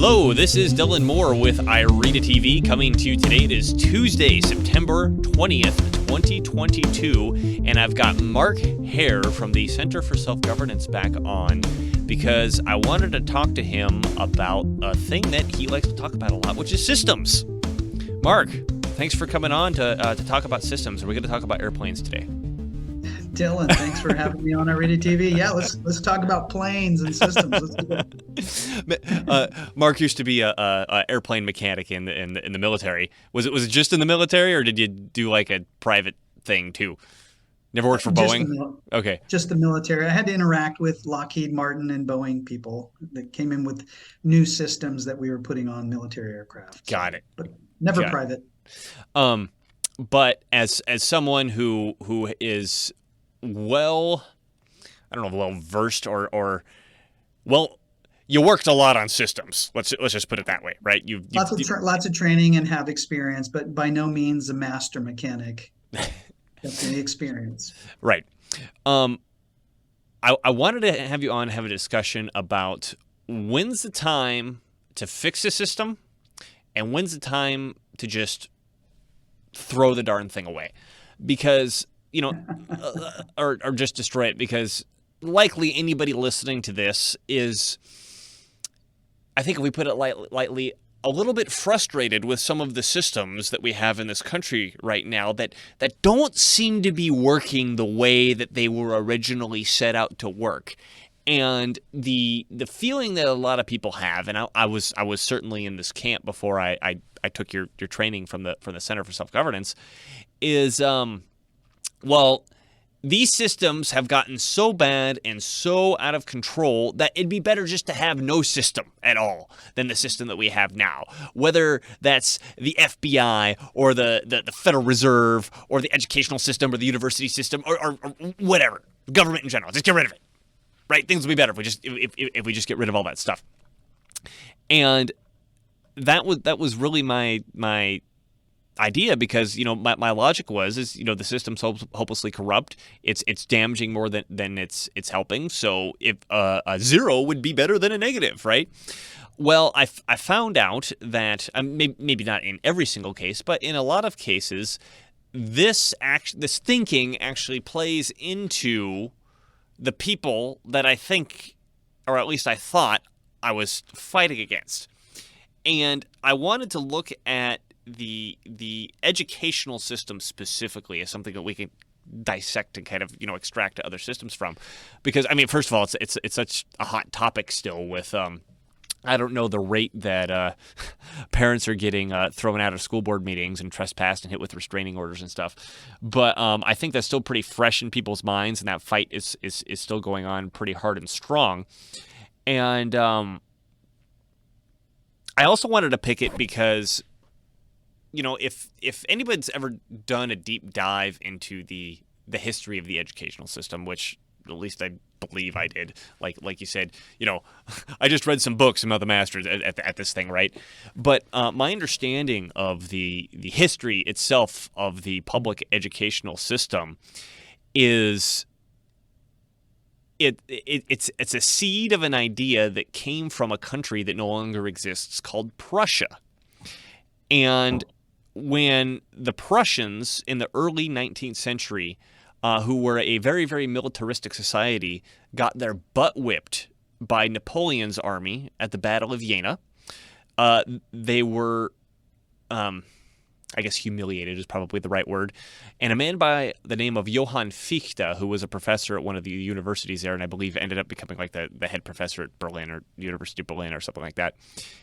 Hello, this is Dylan Moore with IridaTV coming to you today. It is Tuesday, September 20th, 2022, and I've got Mark Herr from the Center for Self-Governance back on because I wanted to talk to him about a thing that he likes to talk about a lot, which is systems. Mark, thanks for coming on to talk about systems. We're going to talk about airplanes today. Dylan, thanks for having me on IridaTV. Yeah, let's talk about planes and systems. Let's do it. Mark used to be a airplane mechanic in the military. Was it just in the military, or did you do like a private thing too? Never worked for Boeing? Okay. Just the military. I had to interact with Lockheed Martin and Boeing people that came in with new systems that we were putting on military aircraft. Got it. But never private. But as someone who is well versed or you worked a lot on systems. Let's just put it that way, right? Lots of training and have experience, but by no means a master mechanic. Definitely experience. Right. I wanted to have you on and have a discussion about when's the time to fix a system and when's the time to just throw the darn thing away, because or just destroy it, because likely anybody listening to this is, I think if we put it lightly, a little bit frustrated with some of the systems that we have in this country right now that don't seem to be working the way that they were originally set out to work. And the feeling that a lot of people have, and I was certainly in this camp before I took your training from the Center for Self-Governance, is well, these systems have gotten so bad and so out of control that it'd be better just to have no system at all than the system that we have now. Whether that's the FBI or the Federal Reserve or the educational system or the university system or whatever, government in general, just get rid of it. Right? Things will be better if we just get rid of all that stuff. And that was really my idea, because my logic was the system's hopelessly corrupt. It's damaging more than it's helping. So if a zero would be better than a negative, right? Well, I found out that maybe not in every single case, but in a lot of cases, this thinking actually plays into the people that I think, or at least I thought, I was fighting against. And I wanted to look at the educational system specifically as something that we can dissect and kind of extract to other systems from, because first of all, it's such a hot topic still with I don't know the rate that parents are getting thrown out of school board meetings and trespassed and hit with restraining orders and stuff, but I think that's still pretty fresh in people's minds, and that fight is still going on pretty hard and strong. And I also wanted to pick it because if anybody's ever done a deep dive into the history of the educational system, which at least I believe I did, like you said, I just read some books, some other masters at this thing, right? But my understanding of the history itself of the public educational system is it's a seed of an idea that came from a country that no longer exists called Prussia. And when the Prussians in the early 19th century, who were a very, very militaristic society, got their butt whipped by Napoleon's army at the Battle of Jena, they were, I guess humiliated is probably the right word. And a man by the name of Johann Fichte, who was a professor at one of the universities there, and I believe ended up becoming like the head professor at Berlin or University of Berlin or something like that,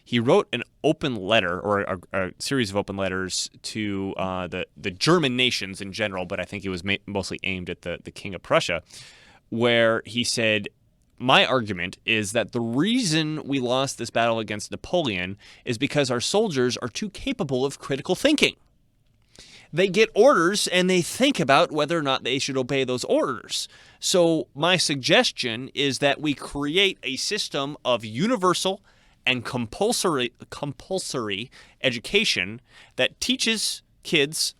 he wrote an open letter, or a series of open letters to the German nations in general, but I think it was mostly aimed at the King of Prussia, where he said, my argument is that the reason we lost this battle against Napoleon is because our soldiers are too capable of critical thinking. They get orders and they think about whether or not they should obey those orders. So my suggestion is that we create a system of universal and compulsory education that teaches kids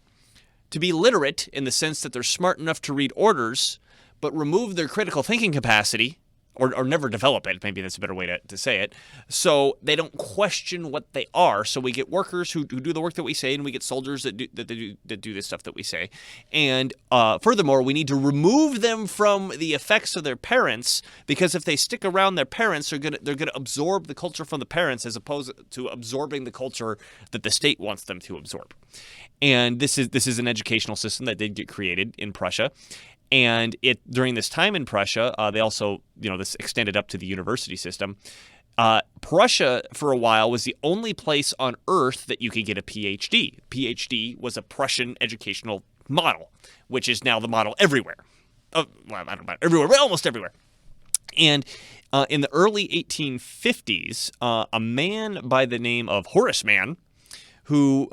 to be literate in the sense that they're smart enough to read orders, but remove their critical thinking capacity or never develop it. Maybe that's a better way to say it. So they don't question what they are. So we get workers who do the work that we say, and we get soldiers that do this stuff that we say. And furthermore, we need to remove them from the effects of their parents, because if they stick around their parents, they're gonna absorb the culture from the parents as opposed to absorbing the culture that the state wants them to absorb. And this is an educational system that did get created in Prussia. And during this time in Prussia, they also, this extended up to the university system. Prussia, for a while, was the only place on earth that you could get a PhD. PhD was a Prussian educational model, which is now the model everywhere. Well, I don't know about everywhere, but almost everywhere. And in the early 1850s, a man by the name of Horace Mann, who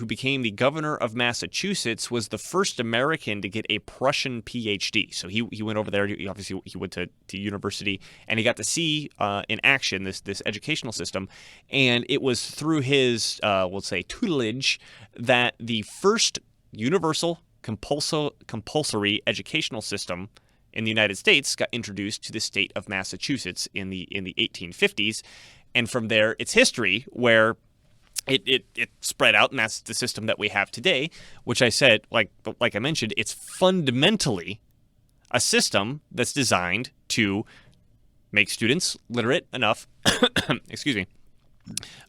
became the governor of Massachusetts, was the first American to get a Prussian PhD. So he went over there. He went to university, and he got to see in action this educational system. And it was through his we'll say tutelage that the first universal compulsory educational system in the United States got introduced to the state of Massachusetts in the 1850s. And from there, it's history where it spread out, and that's the system that we have today, which I said, like I mentioned, it's fundamentally a system that's designed to make students literate enough,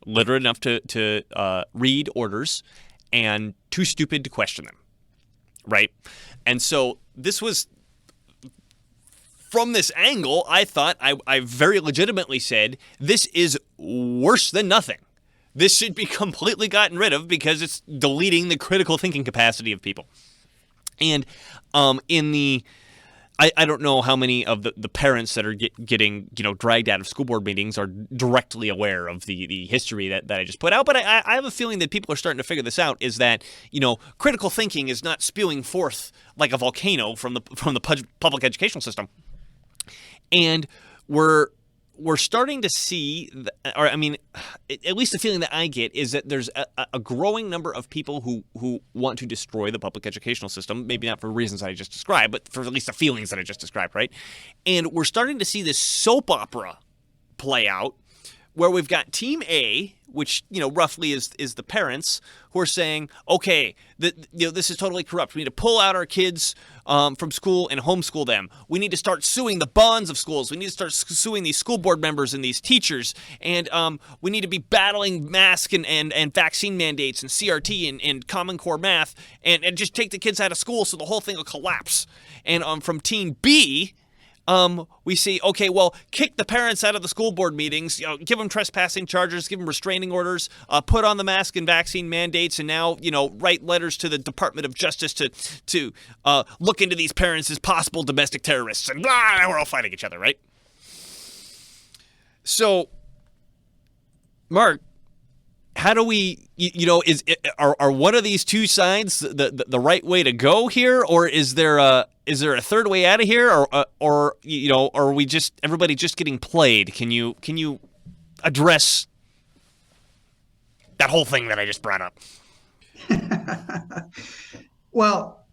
literate enough to read orders and too stupid to question them, right? And so this was, from this angle, I thought, I very legitimately said, this is worse than nothing. This should be completely gotten rid of because it's deleting the critical thinking capacity of people. And I don't know how many of the parents that are getting dragged out of school board meetings are directly aware of the history that I just put out, but I have a feeling that people are starting to figure this out, is that critical thinking is not spewing forth like a volcano from the public educational system. And we're starting to see, or I mean, at least the feeling that I get is that there's a growing number of people who want to destroy the public educational system, maybe not for reasons I just described, but for at least the feelings that I just described, right? And we're starting to see this soap opera play out where we've got Team A, which, roughly is the parents, who are saying, okay, this is totally corrupt. We need to pull out our kids from school and homeschool them. We need to start suing the bonds of schools. We need to start suing these school board members and these teachers. And we need to be battling mask and vaccine mandates and CRT and Common Core math and just take the kids out of school so the whole thing will collapse. And from Team B, we see, okay, well, kick the parents out of the school board meetings, give them trespassing charges, give them restraining orders, put on the mask and vaccine mandates, and now, write letters to the Department of Justice to look into these parents as possible domestic terrorists, and blah, we're all fighting each other, right? So, Mark, how do we, are one of these two sides the right way to go here, or is there a third way out of here, or are we just everybody just getting played? Can you address that whole thing that I just brought up? Well,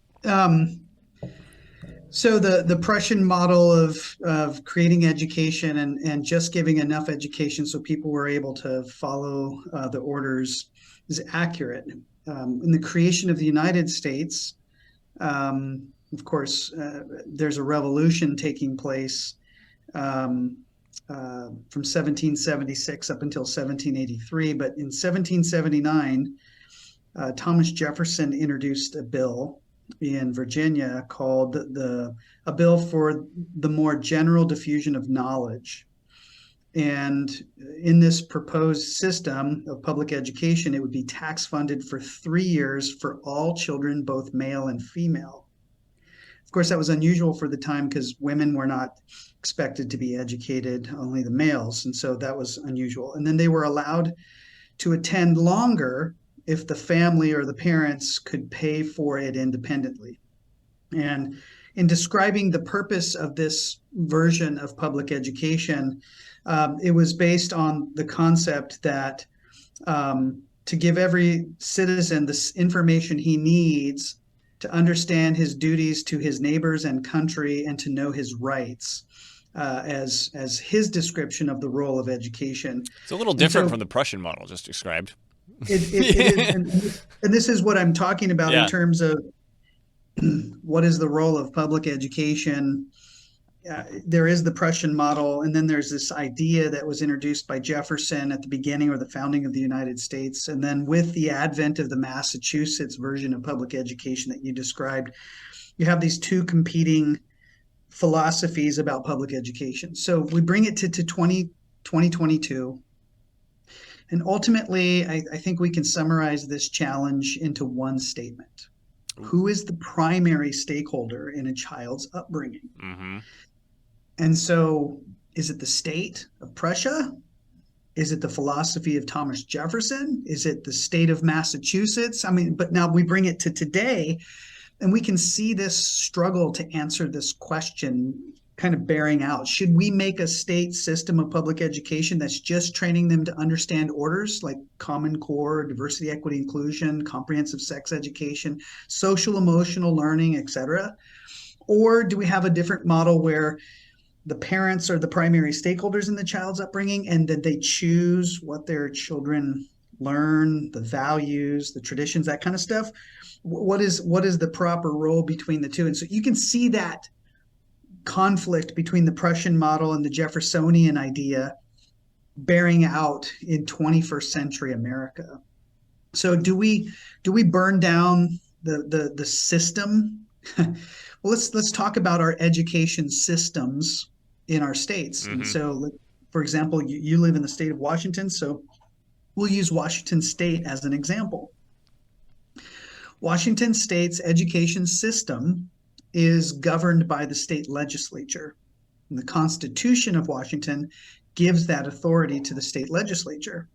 so the Prussian model of creating education and just giving enough education so people were able to follow the orders is accurate. In the creation of the United States, of course, there's a revolution taking place from 1776 up until 1783. But in 1779, Thomas Jefferson introduced a bill in Virginia called a bill for the more general diffusion of knowledge. And in this proposed system of public education, it would be tax funded for 3 years for all children, both male and female. Of course, that was unusual for the time because women were not expected to be educated, only the males. And so that was unusual. And then they were allowed to attend longer if the family or the parents could pay for it independently. And in describing the purpose of this version of public education, it was based on the concept that to give every citizen this information he needs to understand his duties to his neighbors and country and to know his rights. as his description of the role of education. It's a little And different so from the Prussian model just described. it is, and this is what I'm talking about in Yeah. terms of what is the role of public education. There is the Prussian model, and then there's this idea that was introduced by Jefferson at the beginning or the founding of the United States. And then with the advent of the Massachusetts version of public education that you described, you have these two competing philosophies about public education. So we bring it to 2022. And ultimately, I think we can summarize this challenge into one statement. Who is the primary stakeholder in a child's upbringing? Mm-hmm. And so, is it the state of Prussia? Is it the philosophy of Thomas Jefferson? Is it the state of Massachusetts? I mean, but now we bring it to today, and we can see this struggle to answer this question kind of bearing out. Should we make a state system of public education that's just training them to understand orders like Common Core, diversity, equity, inclusion, comprehensive sex education, social emotional learning, etc.? Or do we have a different model where the parents are the primary stakeholders in the child's upbringing, and that they choose what their children learn, the values, the traditions, that kind of stuff? What is the proper role between the two? And so you can see that conflict between the Prussian model and the Jeffersonian idea bearing out in 21st century America. So do we burn down the system? Well, let's talk about our education systems in our states. Mm-hmm. And so, for example, you live in the state of Washington, so we'll use Washington State as an example. Washington State's education system is governed by the state legislature. And the Constitution of Washington gives that authority to the state legislature.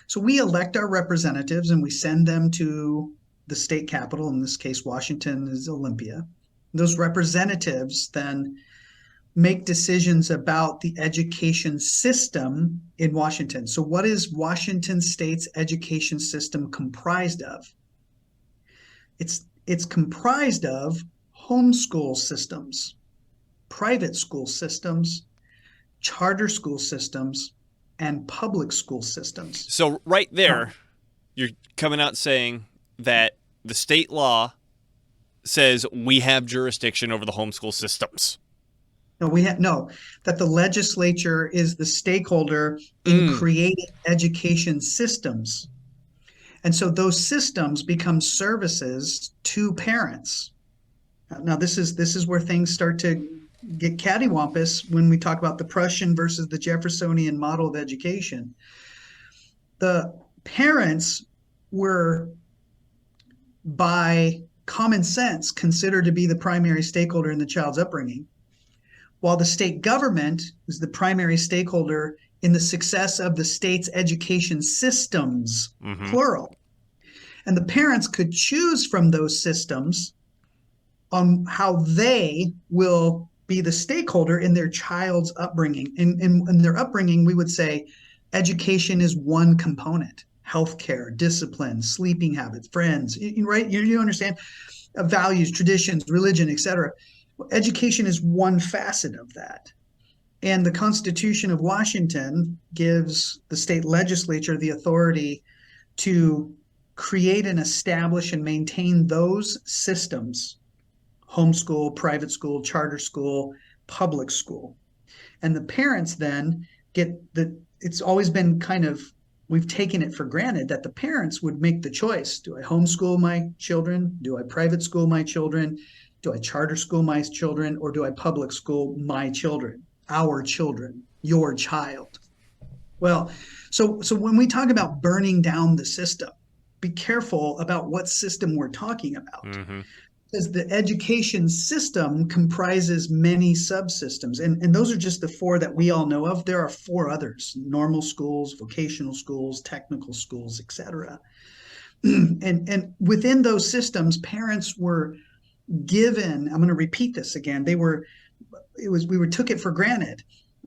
So we elect our representatives and we send them to the state capital. In this case, Washington is Olympia. Those representatives then make decisions about the education system in Washington. So what is Washington State's education system comprised of? It's comprised of homeschool systems, private school systems, charter school systems, and public school systems. So right there, you're coming out saying that the state law says we have jurisdiction over the homeschool systems. No, that the legislature is the stakeholder in creating education systems. And so those systems become services to parents. Now, this is where things start to get cattywampus when we talk about the Prussian versus the Jeffersonian model of education. The parents were, by common sense, considered to be the primary stakeholder in the child's upbringing, while the state government is the primary stakeholder in the success of the state's education systems, plural. And the parents could choose from those systems on how they will be the stakeholder in their child's upbringing. In their upbringing, we would say education is one component: healthcare, discipline, sleeping habits, friends, right? You understand? Values, traditions, religion, etc. Education is one facet of that. And the Constitution of Washington gives the state legislature the authority to create and establish and maintain those systems: homeschool, private school, charter school, public school. And the parents then it's always been kind of, we've taken it for granted that the parents would make the choice. Do I homeschool my children? Do I private school my children? Do I charter school my children? Or do I public school my children? Our children, your child. Well, so when we talk about burning down the system, be careful about what system we're talking about. Because the education system comprises many subsystems. And those are just the four that we all know of. There are four others: normal schools, vocational schools, technical schools, etc. And within those systems, parents were given, I'm going to repeat this again, we took it for granted.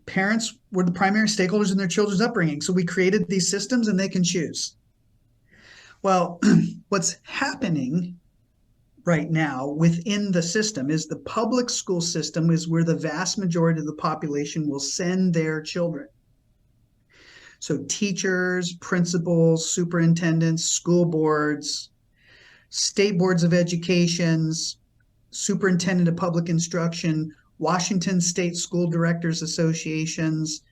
Parents were the primary stakeholders in their children's upbringing. So we created these systems and they can choose. Well, what's happening right now within the system is the public school system is where the vast majority of the population will send their children. So teachers, principals, superintendents, school boards, state boards of educations, superintendent of public instruction, Washington State School Directors Associations,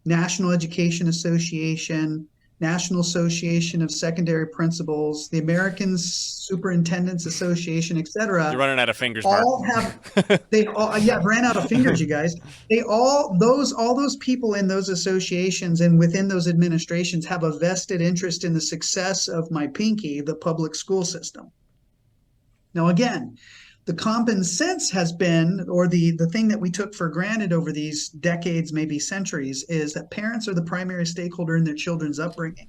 National Education Association, National Association of Secondary Principals, the American Superintendents Association, et cetera. You're running out of fingers, all Mark. have they all ran out of fingers, you guys. All those people in those associations and within those administrations have a vested interest in the success of my pinky, the public school system. Now, again, the common sense has been, or the thing that we took for granted over these decades, maybe centuries, is that parents are the primary stakeholder in their children's upbringing.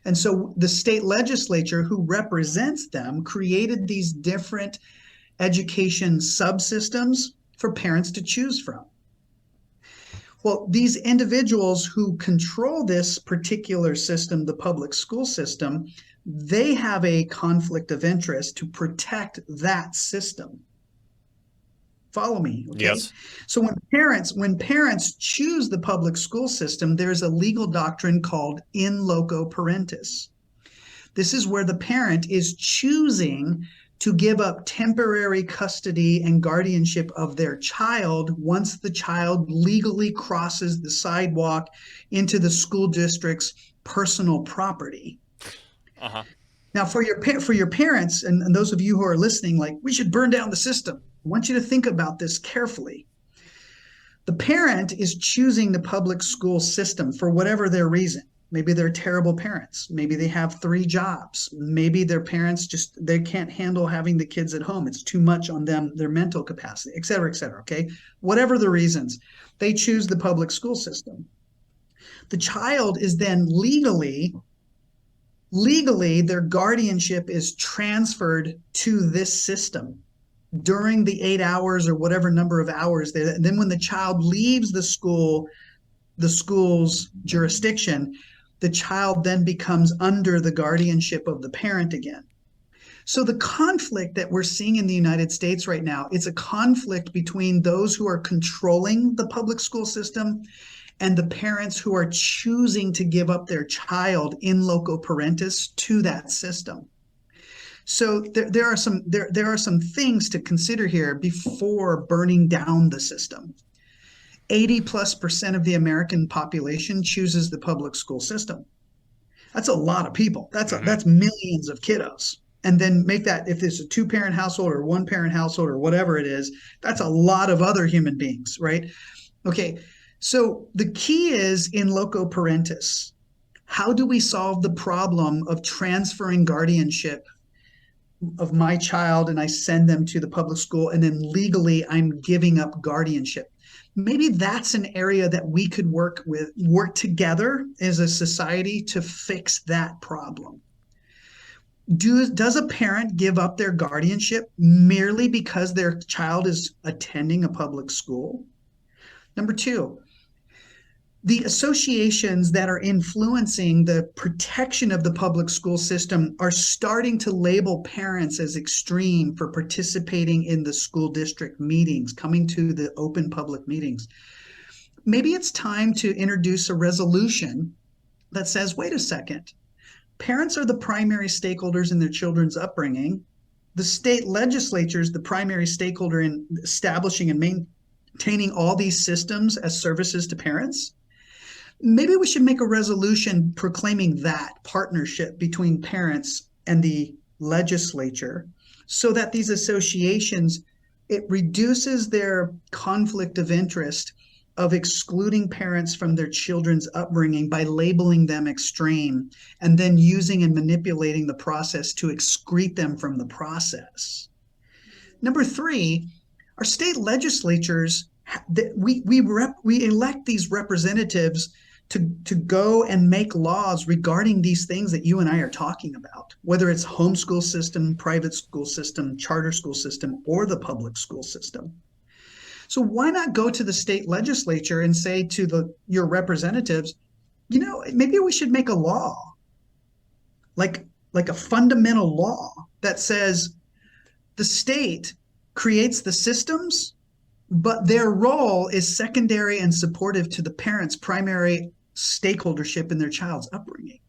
And so the state legislature, who represents them, created these different education subsystems for parents to choose from. Well, these individuals who control this particular system, the public school system, they have a conflict of interest to protect that system. Follow me, okay? Yes. So when parents choose the public school system, there's a legal doctrine called in loco parentis. This is where the parent is choosing to give up temporary custody and guardianship of their child once the child legally crosses the sidewalk into the school district's personal property. Uh-huh. Now, for your parents and those of you who are listening, like, we should burn down the system, I want you to think about this carefully. The parent is choosing the public school system for whatever their reason. Maybe they're terrible parents. Maybe they have 3 jobs. Maybe their parents they can't handle having the kids at home. It's too much on them, their mental capacity, et cetera, okay? Whatever the reasons, they choose the public school system. The child is then legally, their guardianship is transferred to this system during the 8 hours or whatever number of hours. Then when the child leaves the school's jurisdiction, the child then becomes under the guardianship of the parent again. So the conflict that we're seeing in the United States right now, it's a conflict between those who are controlling the public school system and the parents who are choosing to give up their child in loco parentis to that system. So there are some things to consider here before burning down the system. 80+% of the American population chooses the public school system. That's a lot of people. That's millions of kiddos. And then make that, if it's a 2-parent household or 1-parent household or whatever it is, that's a lot of other human beings, right? Okay, so the key is in loco parentis. How do we solve the problem of transferring guardianship of my child and I send them to the public school and then legally I'm giving up guardianship? Maybe that's an area that we could work together as a society to fix that problem. Does a parent give up their guardianship merely because their child is attending a public school? Number 2, the associations that are influencing the protection of the public school system are starting to label parents as extreme for participating in the school district meetings, coming to the open public meetings. Maybe it's time to introduce a resolution that says, wait a second, parents are the primary stakeholders in their children's upbringing. The state legislature is the primary stakeholder in establishing and maintaining all these systems as services to parents. Maybe we should make a resolution proclaiming that partnership between parents and the legislature so that these associations, it reduces their conflict of interest of excluding parents from their children's upbringing by labeling them extreme and then using and manipulating the process to excrete them from the process. Number 3, our state legislatures, we elect these representatives to go and make laws regarding these things that you and I are talking about, whether it's homeschool system, private school system, charter school system, or the public school system. So why not go to the state legislature and say to your representatives, maybe we should make a law, like a fundamental law that says the state creates the systems, but their role is secondary and supportive to the parents' primary stakeholdership in their child's upbringing.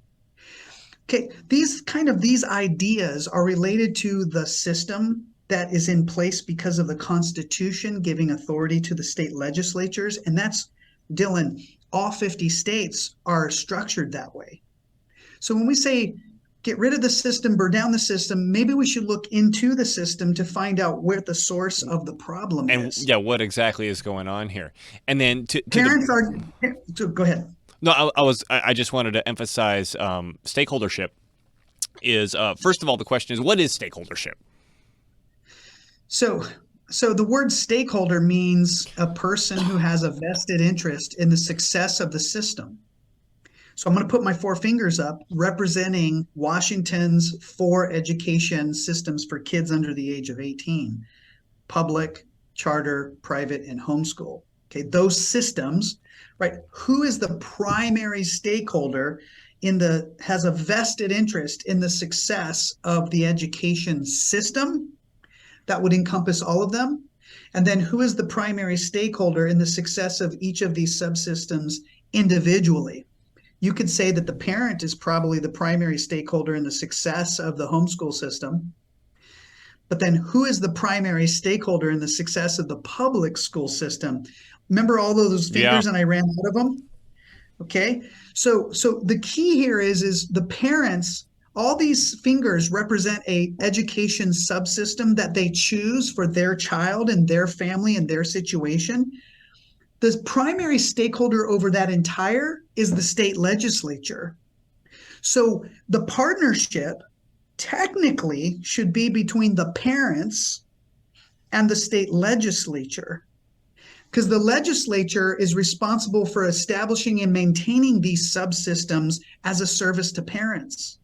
Okay, these ideas are related to the system that is in place because of the Constitution giving authority to the state legislatures. And that's, Dylan, all 50 states are structured that way. So when we say get rid of the system, burn down the system, maybe we should look into the system to find out where the source of the problem is. Yeah, what exactly is going on here? And then parents are. Go ahead. No, I just wanted to emphasize stakeholdership is first of all, the question is, what is stakeholdership? So the word stakeholder means a person who has a vested interest in the success of the system. So I'm going to put my four fingers up representing Washington's 4 education systems for kids under the age of 18: public, charter, private, and homeschool. Okay, those systems, right? Who is the primary stakeholder has a vested interest in the success of the education system? That would encompass all of them. And then who is the primary stakeholder in the success of each of these subsystems individually? You could say that the parent is probably the primary stakeholder in the success of the homeschool system. But then who is the primary stakeholder in the success of the public school system? Remember all those fingers and I ran out of them? Okay. So the key here is the parents, all these fingers represent a education subsystem that they choose for their child and their family and their situation. The primary stakeholder over that entire is the state legislature. So the partnership technically should be between the parents and the state legislature, because the legislature is responsible for establishing and maintaining these subsystems as a service to parents.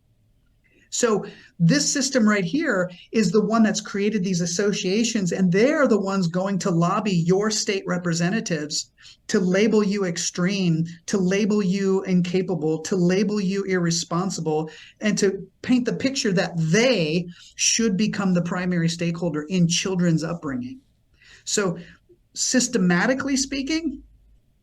So this system right here is the one that's created these associations, and they're the ones going to lobby your state representatives to label you extreme, to label you incapable, to label you irresponsible, and to paint the picture that they should become the primary stakeholder in children's upbringing. So systematically speaking,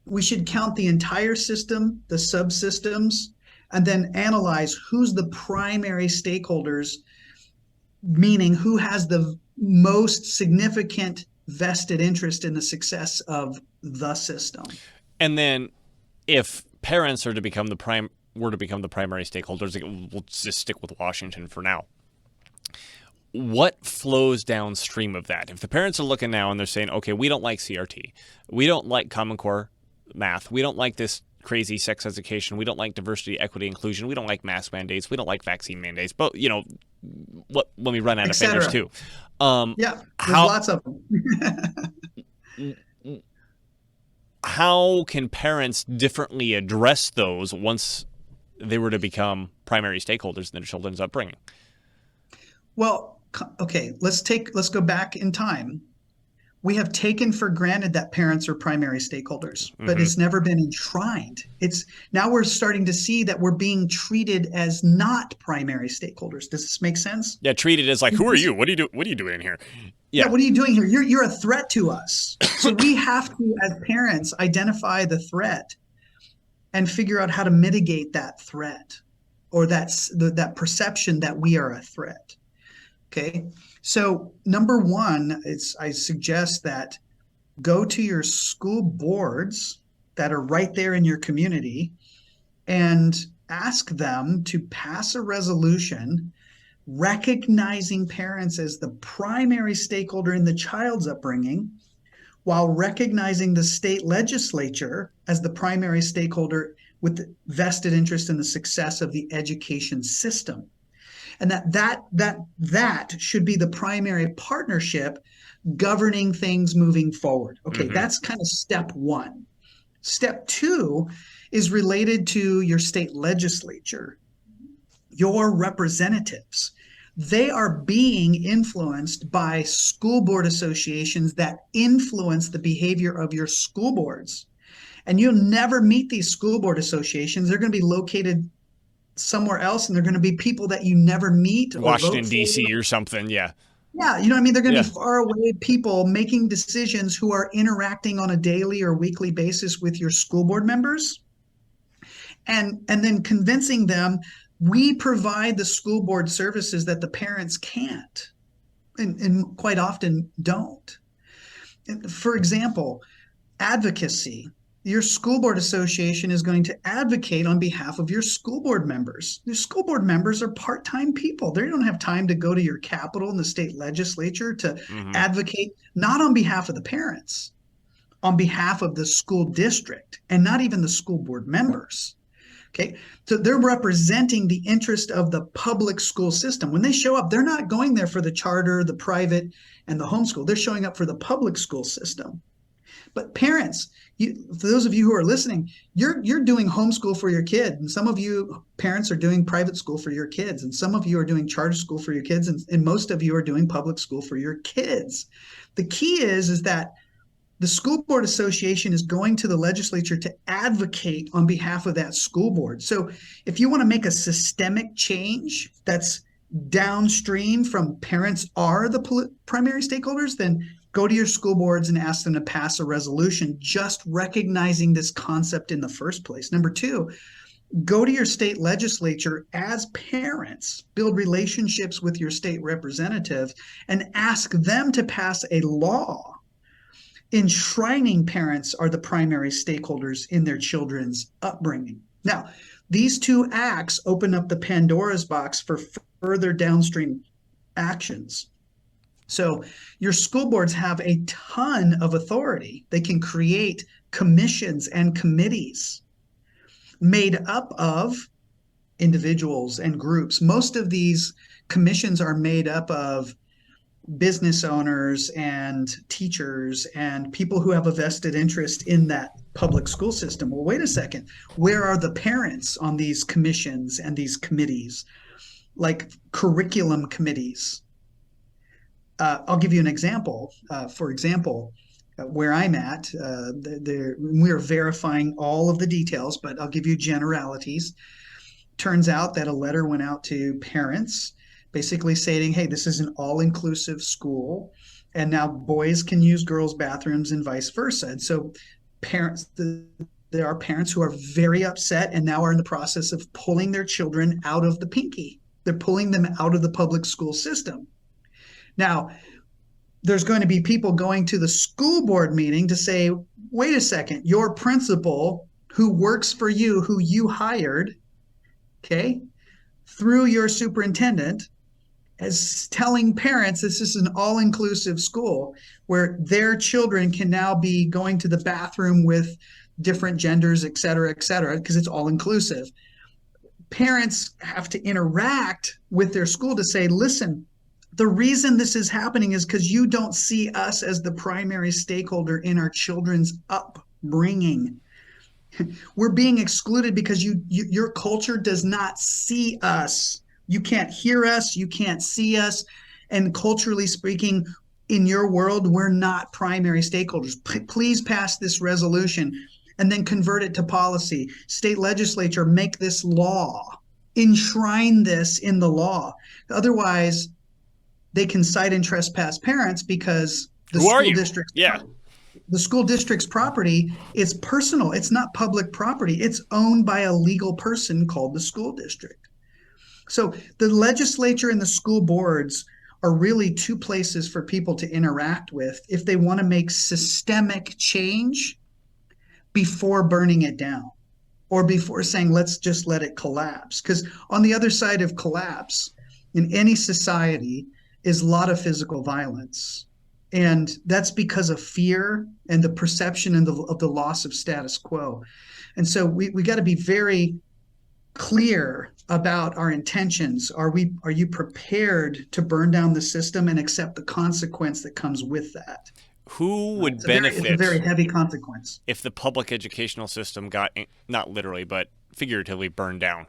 we should count the entire system, the subsystems, and then analyze who's the primary stakeholders, meaning who has the most significant vested interest in the success of the system. And then if parents are to become the primary stakeholders, we'll just stick with Washington for now. What flows downstream of that? If the parents are looking now and they're saying, okay, we don't like CRT, we don't like Common Core math, we don't like this crazy sex education, we don't like diversity, equity, inclusion, we don't like mask mandates, we don't like vaccine mandates, but when we run out of fingers too. There's lots of them. How can parents differently address those once they were to become primary stakeholders in their children's upbringing? Well, okay, let's go back in time. We have taken for granted that parents are primary stakeholders, but it's never been enshrined. Now we're starting to see that we're being treated as not primary stakeholders. Does this make sense? Yeah, treated as like, who are you? What are you doing in here? Yeah, what are you doing here? You're a threat to us. So we have to, as parents, identify the threat and figure out how to mitigate that threat, or that perception that we are a threat. Okay. So number one, I suggest that go to your school boards that are right there in your community and ask them to pass a resolution recognizing parents as the primary stakeholder in the child's upbringing, while recognizing the state legislature as the primary stakeholder with the vested interest in the success of the education system. And that should be the primary partnership governing things moving forward. Okay, that's kind of step one. Step two is related to your state legislature, your representatives. They are being influenced by school board associations that influence the behavior of your school boards. And you'll never meet these school board associations. They're going to be located somewhere else, and they're going to be people that you never meet. Washington, D.C. or something, yeah. Yeah, you know what I mean? They're going to Yeah. be far away people making decisions who are interacting on a daily or weekly basis with your school board members, and then convincing them we provide the school board services that the parents can't and quite often don't. For example, advocacy. Your school board association is going to advocate on behalf of your school board members. Your school board members are part-time people. They don't have time to go to your capital and the state legislature to Hmm. advocate, not on behalf of the parents, on behalf of the school district, and not even the school board members. Okay. So they're representing the interest of the public school system. When they show up, they're not going there for the charter, the private, and the homeschool. They're showing up for the public school system. But parents, for those of you who are listening, you're doing homeschool for your kid, and some of you parents are doing private school for your kids, and some of you are doing charter school for your kids, and most of you are doing public school for your kids. The key is that the school board association is going to the legislature to advocate on behalf of that school board. So if you want to make a systemic change that's downstream from parents are the primary stakeholders, then go to your school boards and ask them to pass a resolution just recognizing this concept in the first place. Number two, go to your state legislature as parents, build relationships with your state representatives, and ask them to pass a law enshrining parents are the primary stakeholders in their children's upbringing. Now, these two acts open up the Pandora's box for further downstream actions. So your school boards have a ton of authority. They can create commissions and committees made up of individuals and groups. Most of these commissions are made up of business owners and teachers and people who have a vested interest in that public school system. Well, wait a second. Where are the parents on these commissions and these committees, like curriculum committees? I'll give you an example. For example, where I'm at, we're verifying all of the details, but I'll give you generalities. Turns out that a letter went out to parents basically saying, hey, this is an all-inclusive school, and now boys can use girls' bathrooms and vice versa. And so parents, there are parents who are very upset and now are in the process of pulling their children out of the pinky. They're pulling them out of the public school system. Now, there's going to be people going to the school board meeting to say, wait a second, your principal who works for you, who you hired, okay, through your superintendent, as telling parents this is an all-inclusive school where their children can now be going to the bathroom with different genders, et cetera, because it's all-inclusive. Parents have to interact with their school to say, listen, the reason this is happening is because you don't see us as the primary stakeholder in our children's upbringing. We're being excluded because your culture does not see us. You can't hear us, you can't see us, and culturally speaking, in your world, we're not primary stakeholders. Please pass this resolution and then convert it to policy. State legislature, make this law, enshrine this in the law. Otherwise, they can cite and trespass parents because the school district's the school district's property is personal. It's not public property. It's owned by a legal person called the school district. So the legislature and the school boards are really two places for people to interact with if they want to make systemic change before burning it down or before saying, let's just let it collapse. Because on the other side of collapse in any society is a lot of physical violence. And that's because of fear and the perception and of the loss of status quo. And so we got to be very clear about our intentions. Are you prepared to burn down the system and accept the consequence that comes with that? Who would benefit? It's a very heavy consequence. If the public educational system got, not literally, but figuratively burned down?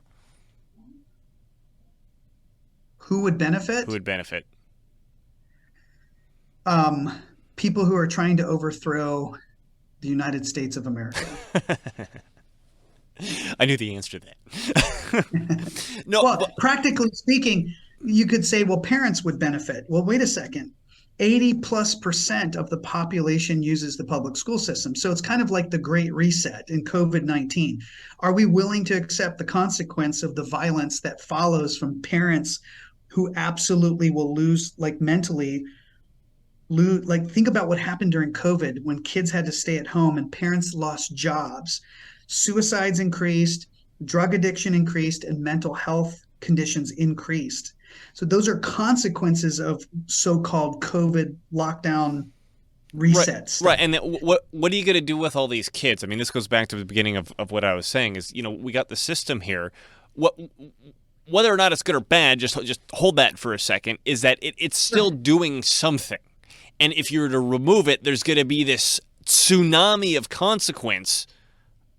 Who would benefit? Who would benefit? People who are trying to overthrow the United States of America. I knew the answer to that. No, well, practically speaking, you could say, well, parents would benefit. Well, wait a second. 80+% of the population uses the public school system. So it's kind of like the Great Reset in COVID-19. Are we willing to accept the consequence of the violence that follows from parents who absolutely will lose, like mentally, lose? Like, think about what happened during COVID when kids had to stay at home and parents lost jobs. Suicides increased, drug addiction increased, and mental health conditions increased. So those are consequences of so-called COVID lockdown Right, reset stuff. right. And what are you going to do with all these kids? I mean, this goes back to the beginning of what I was saying is, we got the system here. What whether or not it's good or bad, just hold that for a second, is that it's still doing something. And if you were to remove it, there's going to be this tsunami of consequence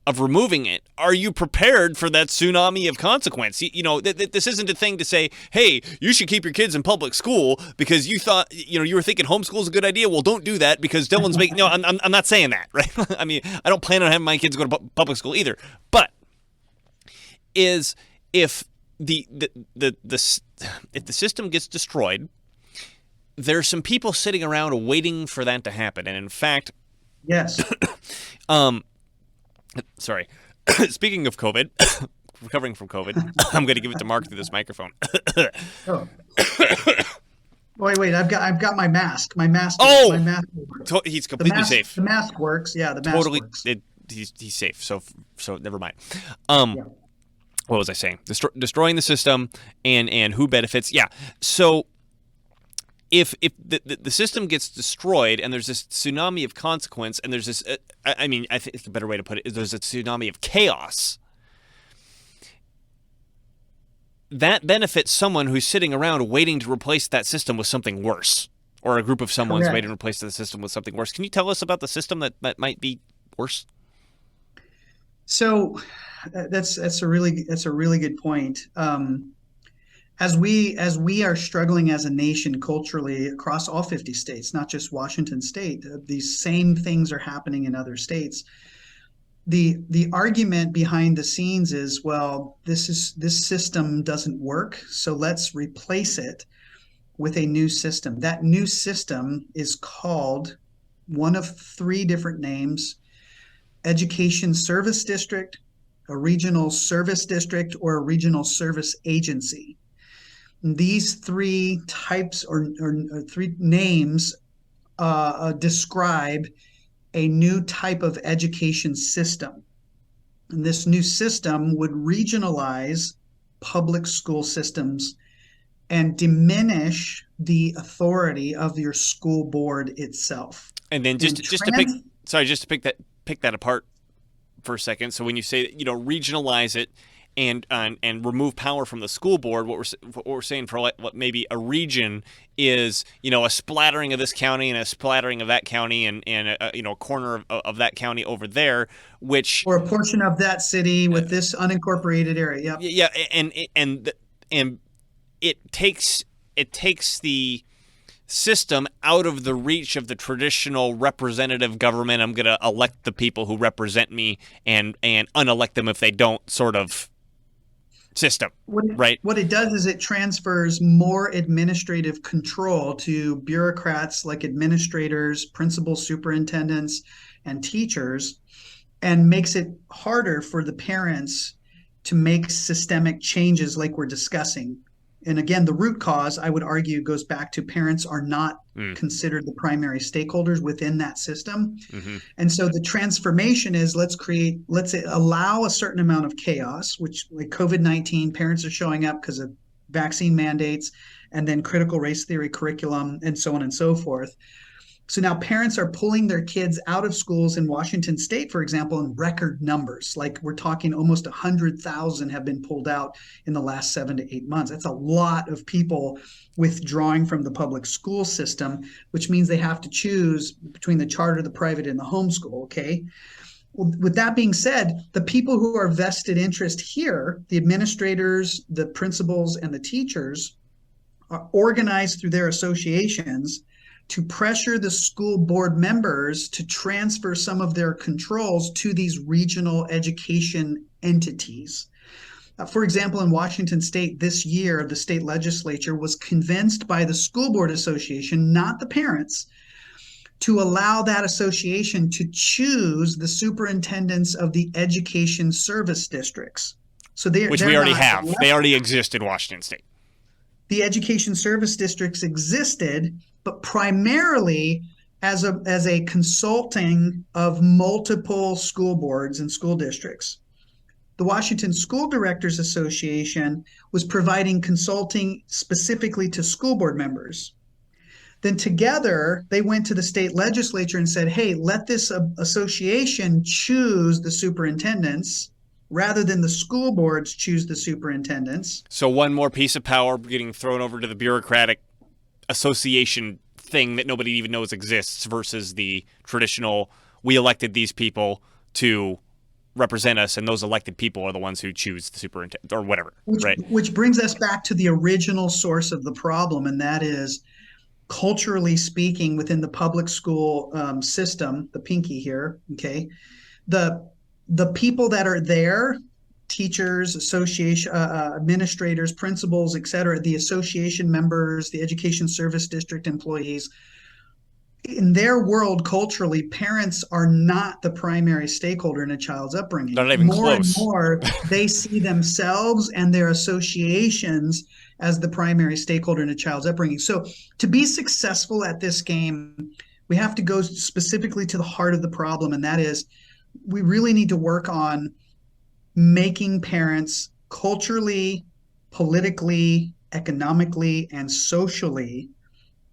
of removing it. Are you prepared for that tsunami of consequence? This isn't a thing to say, hey, you should keep your kids in public school because you thought, you were thinking homeschool is a good idea. Well, don't do that because Dylan's making, no, I'm not saying that, right? I mean, I don't plan on having my kids go to public school either. But if the system gets destroyed, there's some people sitting around waiting for that to happen. And in fact, yes. Sorry. Speaking of COVID, recovering from COVID, I'm going to give it to Mark through this microphone. Oh. Wait! I've got my mask. My mask. Oh, my mask he's completely safe. The mask works. Yeah, the mask totally works. He's safe. So never mind. What was I saying? Destroying the system and who benefits? Yeah. So if the system gets destroyed and there's this tsunami of consequence and there's this, I think a better way to put it is there's a tsunami of chaos, that benefits someone who's sitting around waiting to replace that system with something worse, or a group of someone's waiting to replace the system with something worse. Can you tell us about the system that might be worse? So that's a really good point. As we are struggling as a nation culturally across all 50 states, not just Washington State, these same things are happening in other states. The argument behind the scenes is, well, this system doesn't work, so let's replace it with a new system. That new system is called one of three different names: Education Service District, a Regional Service District, or a Regional Service Agency. These three types or three names describe a new type of education system. And this new system would regionalize public school systems and diminish the authority of your school board itself. And then just to pick that apart for a second. So when you say, regionalize it and remove power from the school board, what we're saying for what maybe a region is, a splattering of this county and a splattering of that county and a corner of that county over there, or a portion of that city with this unincorporated area. Yep. Yeah, and it takes the system out of the reach of the traditional representative government. I'm going to elect the people who represent me and unelect them if they don't, sort of system, right? What it does is it transfers more administrative control to bureaucrats like administrators, principals, superintendents, and teachers, and makes it harder for the parents to make systemic changes like we're discussing. And again, the root cause, I would argue, goes back to parents are not considered the primary stakeholders within that system. Mm-hmm. And so the transformation is let's allow a certain amount of chaos, which, like COVID-19, parents are showing up because of vaccine mandates and then critical race theory curriculum and so on and so forth. So now parents are pulling their kids out of schools in Washington State, for example, in record numbers. Like we're talking almost 100,000 have been pulled out in the last 7 to 8 months. That's a lot of people withdrawing from the public school system, which means they have to choose between the charter, the private, and the homeschool, okay? Well, with that being said, the people who are vested interest here, the administrators, the principals, and the teachers, are organized through their associations to pressure the school board members to transfer some of their controls to these regional education entities. For example, in Washington State this year, the state legislature was convinced by the School Board Association, not the parents, to allow that association to choose the superintendents of the education service districts. So which we already have. They already exist in Washington State. The education service districts existed, but primarily as a consulting of multiple school boards and school districts. The Washington School Directors Association was providing consulting specifically to school board members. Then together, they went to the state legislature and said, hey, let this association choose the superintendents rather than the school boards choose the superintendents. So one more piece of power getting thrown over to the bureaucratic association thing that nobody even knows exists versus the traditional, we elected these people to represent us, and those elected people are the ones who choose the superintendent or whatever, right? Which brings us back to the original source of the problem, and that is, culturally speaking, within the public school system, the pinky here, okay, the people that are there, teachers, association, administrators, principals, et cetera, the association members, the education service district employees, in their world, culturally, parents are not the primary stakeholder in a child's upbringing. They're not even close. And more, they see themselves and their associations as the primary stakeholder in a child's upbringing. So to be successful at this game, we have to go specifically to the heart of the problem, and that is we really need to work on making parents culturally, politically, economically, and socially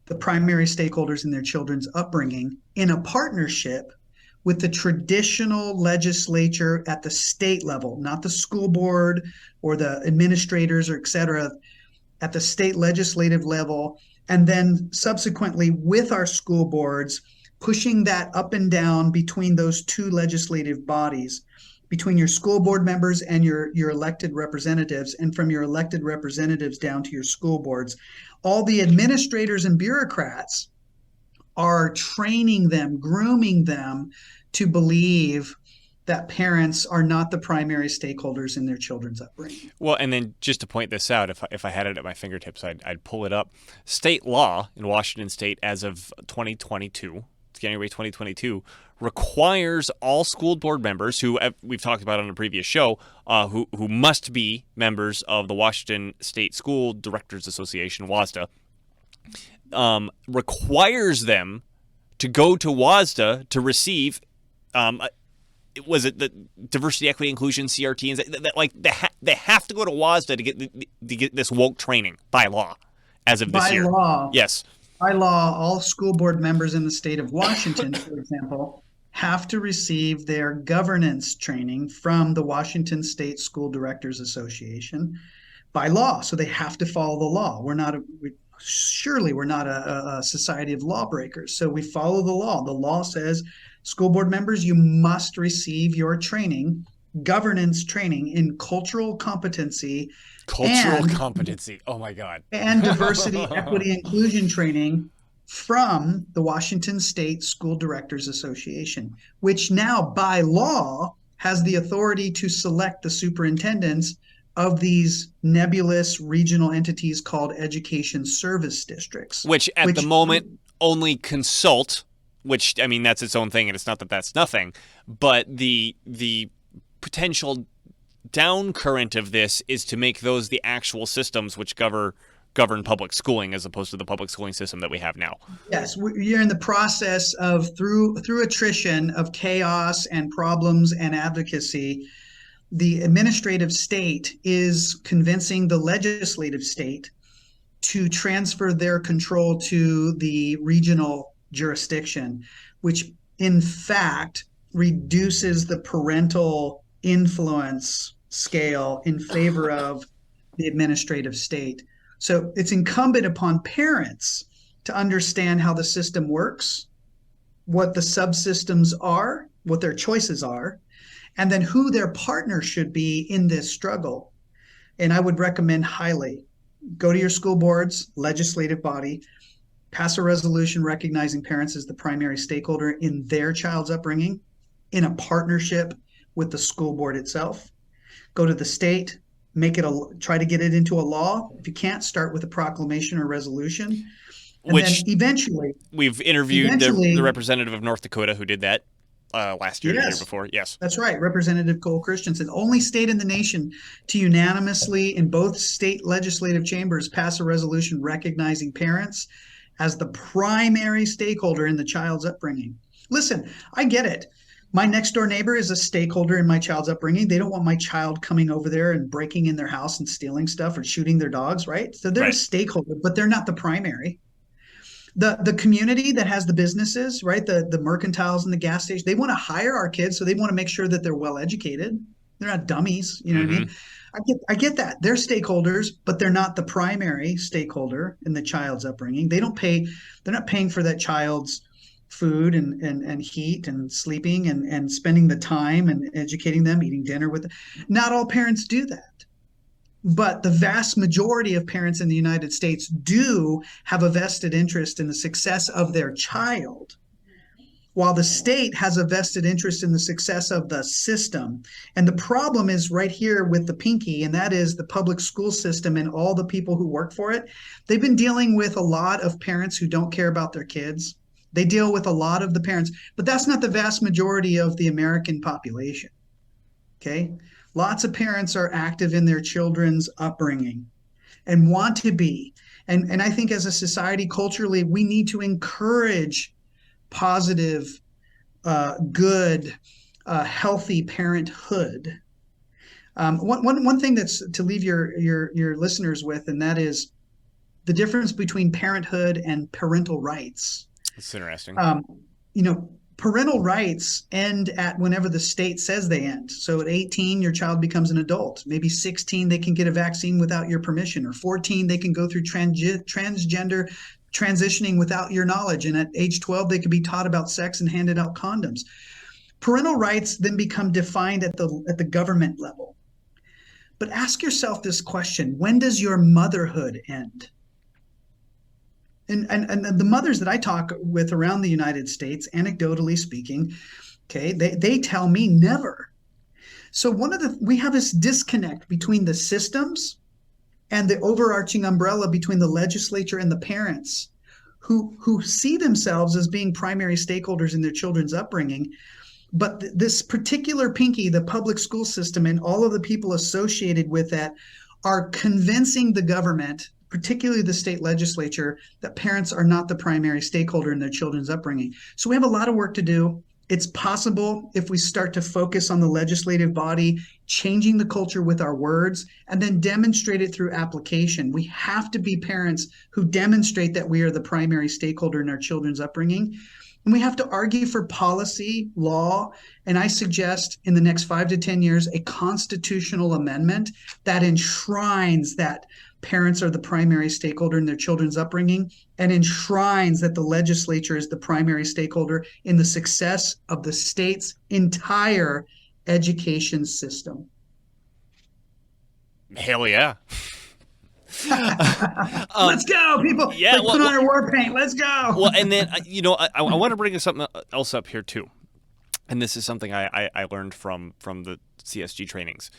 the primary stakeholders in their children's upbringing in a partnership with the traditional legislature at the state level, not the school board or the administrators or et cetera, at the state legislative level, and then subsequently with our school boards, pushing that up and down between those two legislative bodies, between your school board members and your elected representatives, and from your elected representatives down to your school boards. All the administrators and bureaucrats are training them, grooming them to believe that parents are not the primary stakeholders in their children's upbringing. Well, and then just to point this out, if I had it at my fingertips, I'd pull it up. State law in Washington State as of 2022, January 2022, requires all school board members who we've talked about on a previous show, who must be members of the Washington State School Directors Association, WASDA, requires them to go to WASDA to receive, was it the diversity, equity, inclusion, CRT, and they have to go to WASDA to get this woke training by law as of this year. By law. Yes. By law, all school board members in the state of Washington, for example, have to receive their governance training from the Washington State School Directors Association by law. So they have to follow the law. We're not a society of lawbreakers. So we follow the law. The law says, school board members, you must receive your training, governance training in cultural competency. Oh my God. And diversity, equity, inclusion training from the Washington State School Directors Association, which now by law has the authority to select the superintendents of these nebulous regional entities called education service districts. Which the moment only consult, which, I mean, that's its own thing, and it's not that that's nothing, but the potential down current of this is to make those the actual systems which govern public schooling as opposed to the public schooling system that we have now. Yes, you're in the process of, through attrition of chaos and problems and advocacy, the administrative state is convincing the legislative state to transfer their control to the regional jurisdiction, which in fact reduces the parental influence scale in favor of the administrative state. So it's incumbent upon parents to understand how the system works, what the subsystems are, what their choices are, and then who their partner should be in this struggle. And I would recommend highly, go to your school board's legislative body, pass a resolution recognizing parents as the primary stakeholder in their child's upbringing in a partnership with the school board itself. Go to the state, try to get it into a law. If you can't, start with a proclamation or resolution. And then Which eventually, we've interviewed the representative of North Dakota who did that last year, the year yes, before. Yes. that's right. Representative Cole Christensen, only state in the nation to unanimously in both state legislative chambers pass a resolution recognizing parents as the primary stakeholder in the child's upbringing. Listen, I get it. My next door neighbor is a stakeholder in my child's upbringing. They don't want my child coming over there and breaking in their house and stealing stuff or shooting their dogs, right? So they're a Right. stakeholder, but they're not the primary. The community that has the businesses, right? The mercantiles and the gas stations, they want to hire our kids, so they want to make sure that they're well educated. They're not dummies, you know what I mean? I get that. They're stakeholders, but they're not the primary stakeholder in the child's upbringing. They're not paying for that child's food and heat and sleeping and spending the time and educating them, eating dinner with them. Not all parents do that. But the vast majority of parents in the United States do have a vested interest in the success of their child, while the state has a vested interest in the success of the system. And the problem is right here with the pinky, and that is the public school system and all the people who work for it. They've been dealing with a lot of parents who don't care about their kids. They deal with a lot of the parents, but that's not the vast majority of the American population. Okay? Lots of parents are active in their children's upbringing and want to be. And I think as a society, culturally, we need to encourage positive, good, healthy parenthood. One thing that's to leave your listeners with, and that is the difference between parenthood and parental rights. That's interesting. Parental rights end at whenever the state says they end. So at 18, your child becomes an adult. Maybe 16, they can get a vaccine without your permission. Or 14, they can go through transgender transitioning without your knowledge. And at age 12, they can be taught about sex and handed out condoms. Parental rights then become defined at the government level. But ask yourself this question: when does your motherhood end? And the mothers that I talk with around the United States, anecdotally speaking, okay, they tell me never. So we have this disconnect between the systems and the overarching umbrella between the legislature and the parents who see themselves as being primary stakeholders in their children's upbringing. But this particular pinky, the public school system, and all of the people associated with that are convincing the government, particularly the state legislature, that parents are not the primary stakeholder in their children's upbringing. So we have a lot of work to do. It's possible if we start to focus on the legislative body, changing the culture with our words, and then demonstrate it through application. We have to be parents who demonstrate that we are the primary stakeholder in our children's upbringing. And we have to argue for policy, law, and I suggest in the next 5 to 10 years, a constitutional amendment that enshrines that parents are the primary stakeholder in their children's upbringing and enshrines that the legislature is the primary stakeholder in the success of the state's entire education system. Hell yeah. Let's go, people. Yeah, put on our war paint. Let's go. Well, and then, I want to bring something else up here, too. And this is something I learned from the CSG trainings,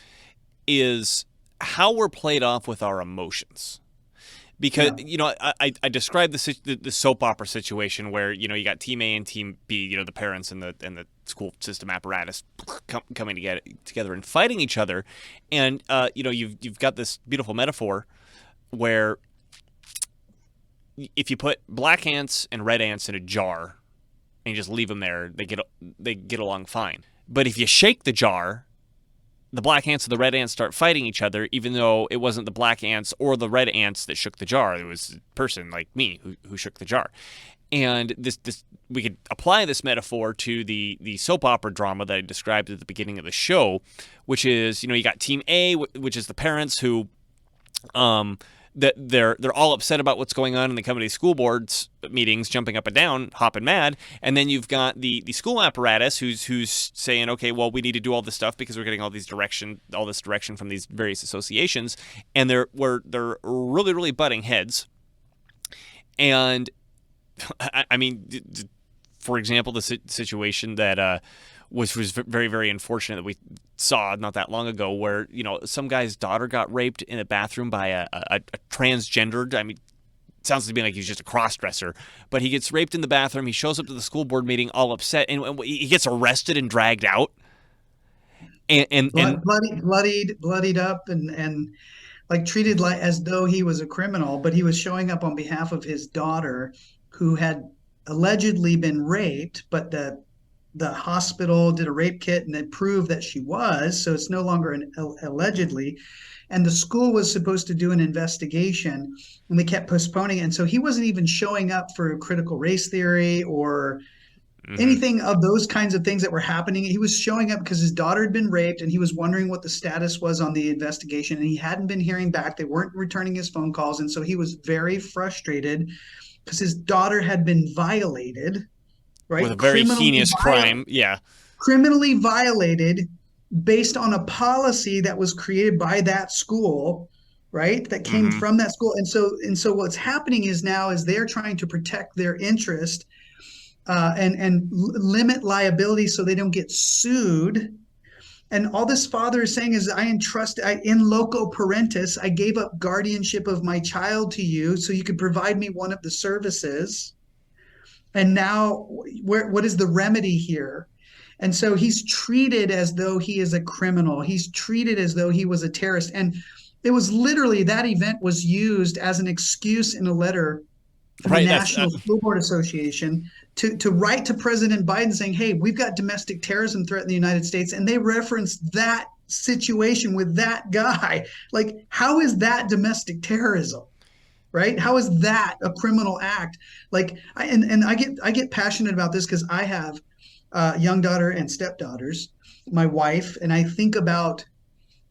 is how we're played off with our emotions. Because, I described the soap opera situation where, you got Team A and Team B, the parents and the school system apparatus coming together and fighting each other. And, you've got this beautiful metaphor where if you put black ants and red ants in a jar and you just leave them there, they get along fine. But if you shake the jar, the black ants and the red ants start fighting each other, even though it wasn't the black ants or the red ants that shook the jar. It was a person like me who shook the jar. And this we could apply this metaphor to the soap opera drama that I described at the beginning of the show, which is, you got Team A, which is the parents who that they're all upset about what's going on, and they come to these school boards meetings, jumping up and down, hopping mad. And then you've got the school apparatus who's saying, okay, well, we need to do all this stuff because we're getting all this direction from these various associations, and they're really, really butting heads. And I mean, for example, the situation that which was very, very unfortunate that we saw not that long ago, where, some guy's daughter got raped in a bathroom by a transgendered, I mean, it sounds to me like he's just a cross-dresser, but he gets raped in the bathroom. He shows up to the school board meeting all upset, and he gets arrested and dragged out. And bloodied up and like treated like as though he was a criminal, but he was showing up on behalf of his daughter, who had allegedly been raped, but the hospital did a rape kit and it proved that she was, so it's no longer an allegedly. And the school was supposed to do an investigation, and they kept postponing it. And so he wasn't even showing up for critical race theory or anything of those kinds of things that were happening. He was showing up because his daughter had been raped, and he was wondering what the status was on the investigation, and he hadn't been hearing back. They weren't returning his phone calls, and so he was very frustrated because his daughter had been violated, right? With a very heinous crime, criminally violated based on a policy that was created by that school, right? That came from that school. And so what's happening is now is they're trying to protect their interest and limit liability so they don't get sued. And all this father is saying is, in loco parentis, I gave up guardianship of my child to you so you could provide me one of the services. And now what is the remedy here? And so he's treated as though he is a criminal. He's treated as though he was a terrorist. And it was literally, that event was used as an excuse in a letter from the National School Board Association to write to President Biden saying, hey, we've got domestic terrorism threat in the United States. And they referenced that situation with that guy. Like, how is that domestic terrorism? Right? How is that a criminal act? Like, I get passionate about this because I have young daughter and stepdaughters, my wife, and I think about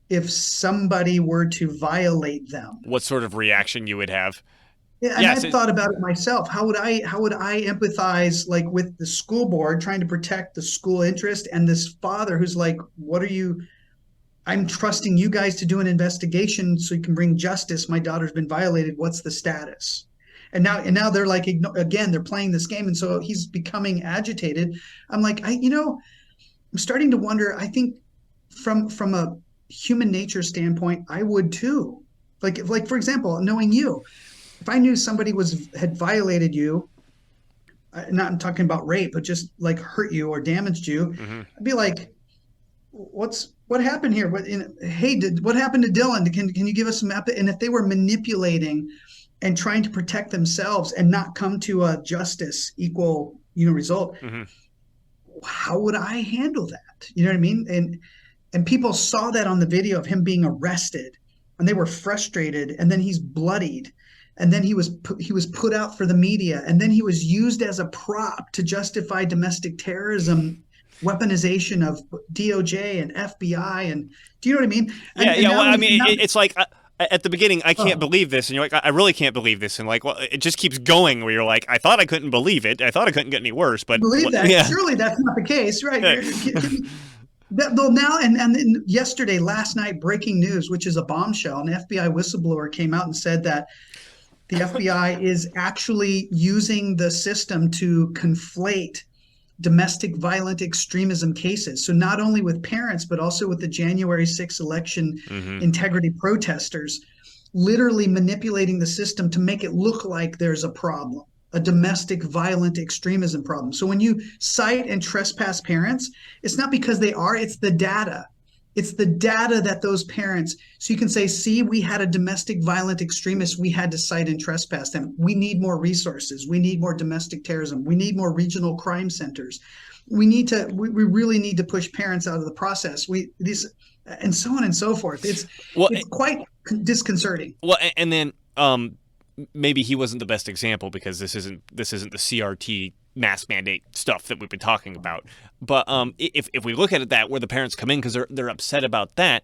if somebody were to violate them, what sort of reaction you would have. Yeah, and I've thought about it myself. How would I empathize, like, with the school board trying to protect the school interest, and this father who's like, I'm trusting you guys to do an investigation so you can bring justice. My daughter's been violated. What's the status? And now they're like, again, they're playing this game. And so he's becoming agitated. I'm like, I'm starting to wonder, I think from a human nature standpoint, I would too. Like, for example, knowing you, if I knew somebody had violated you, not talking about rape, but just like hurt you or damaged you, I'd be like, what happened here? What happened to Dylan? Can you give us some and if they were manipulating and trying to protect themselves and not come to a justice equal, result, how would I handle that? You know what I mean? And people saw that on the video of him being arrested, and they were frustrated, and then he's bloodied, and then he was put out for the media, and then he was used as a prop to justify domestic terrorism, weaponization of DOJ and FBI, and do you know what I mean? It's like at the beginning, I can't believe this, and you're like, I really can't believe this, and like, well, it just keeps going. Where you're like, I thought I couldn't believe it. I thought it couldn't get any worse, but believe that. Yeah. Surely that's not the case, right? Though now and yesterday, last night, breaking news, which is a bombshell, an FBI whistleblower came out and said that the FBI is actually using the system to conflate domestic violent extremism cases. So not only with parents, but also with the January 6th election integrity protesters, literally manipulating the system to make it look like there's a problem, a domestic violent extremism problem. So when you cite and trespass parents, it's not because they are, it's the data. It's the data that those parents, so you can say, see, we had a domestic violent extremist, we had to cite and trespass them. We need more resources. We need more domestic terrorism. We need more regional crime centers. We really need to push parents out of the process. And so on and so forth. It's quite disconcerting. Well, and then maybe he wasn't the best example because this isn't the CRT mass mandate stuff that we've been talking about. But if we look at it where the parents come in because they're upset about that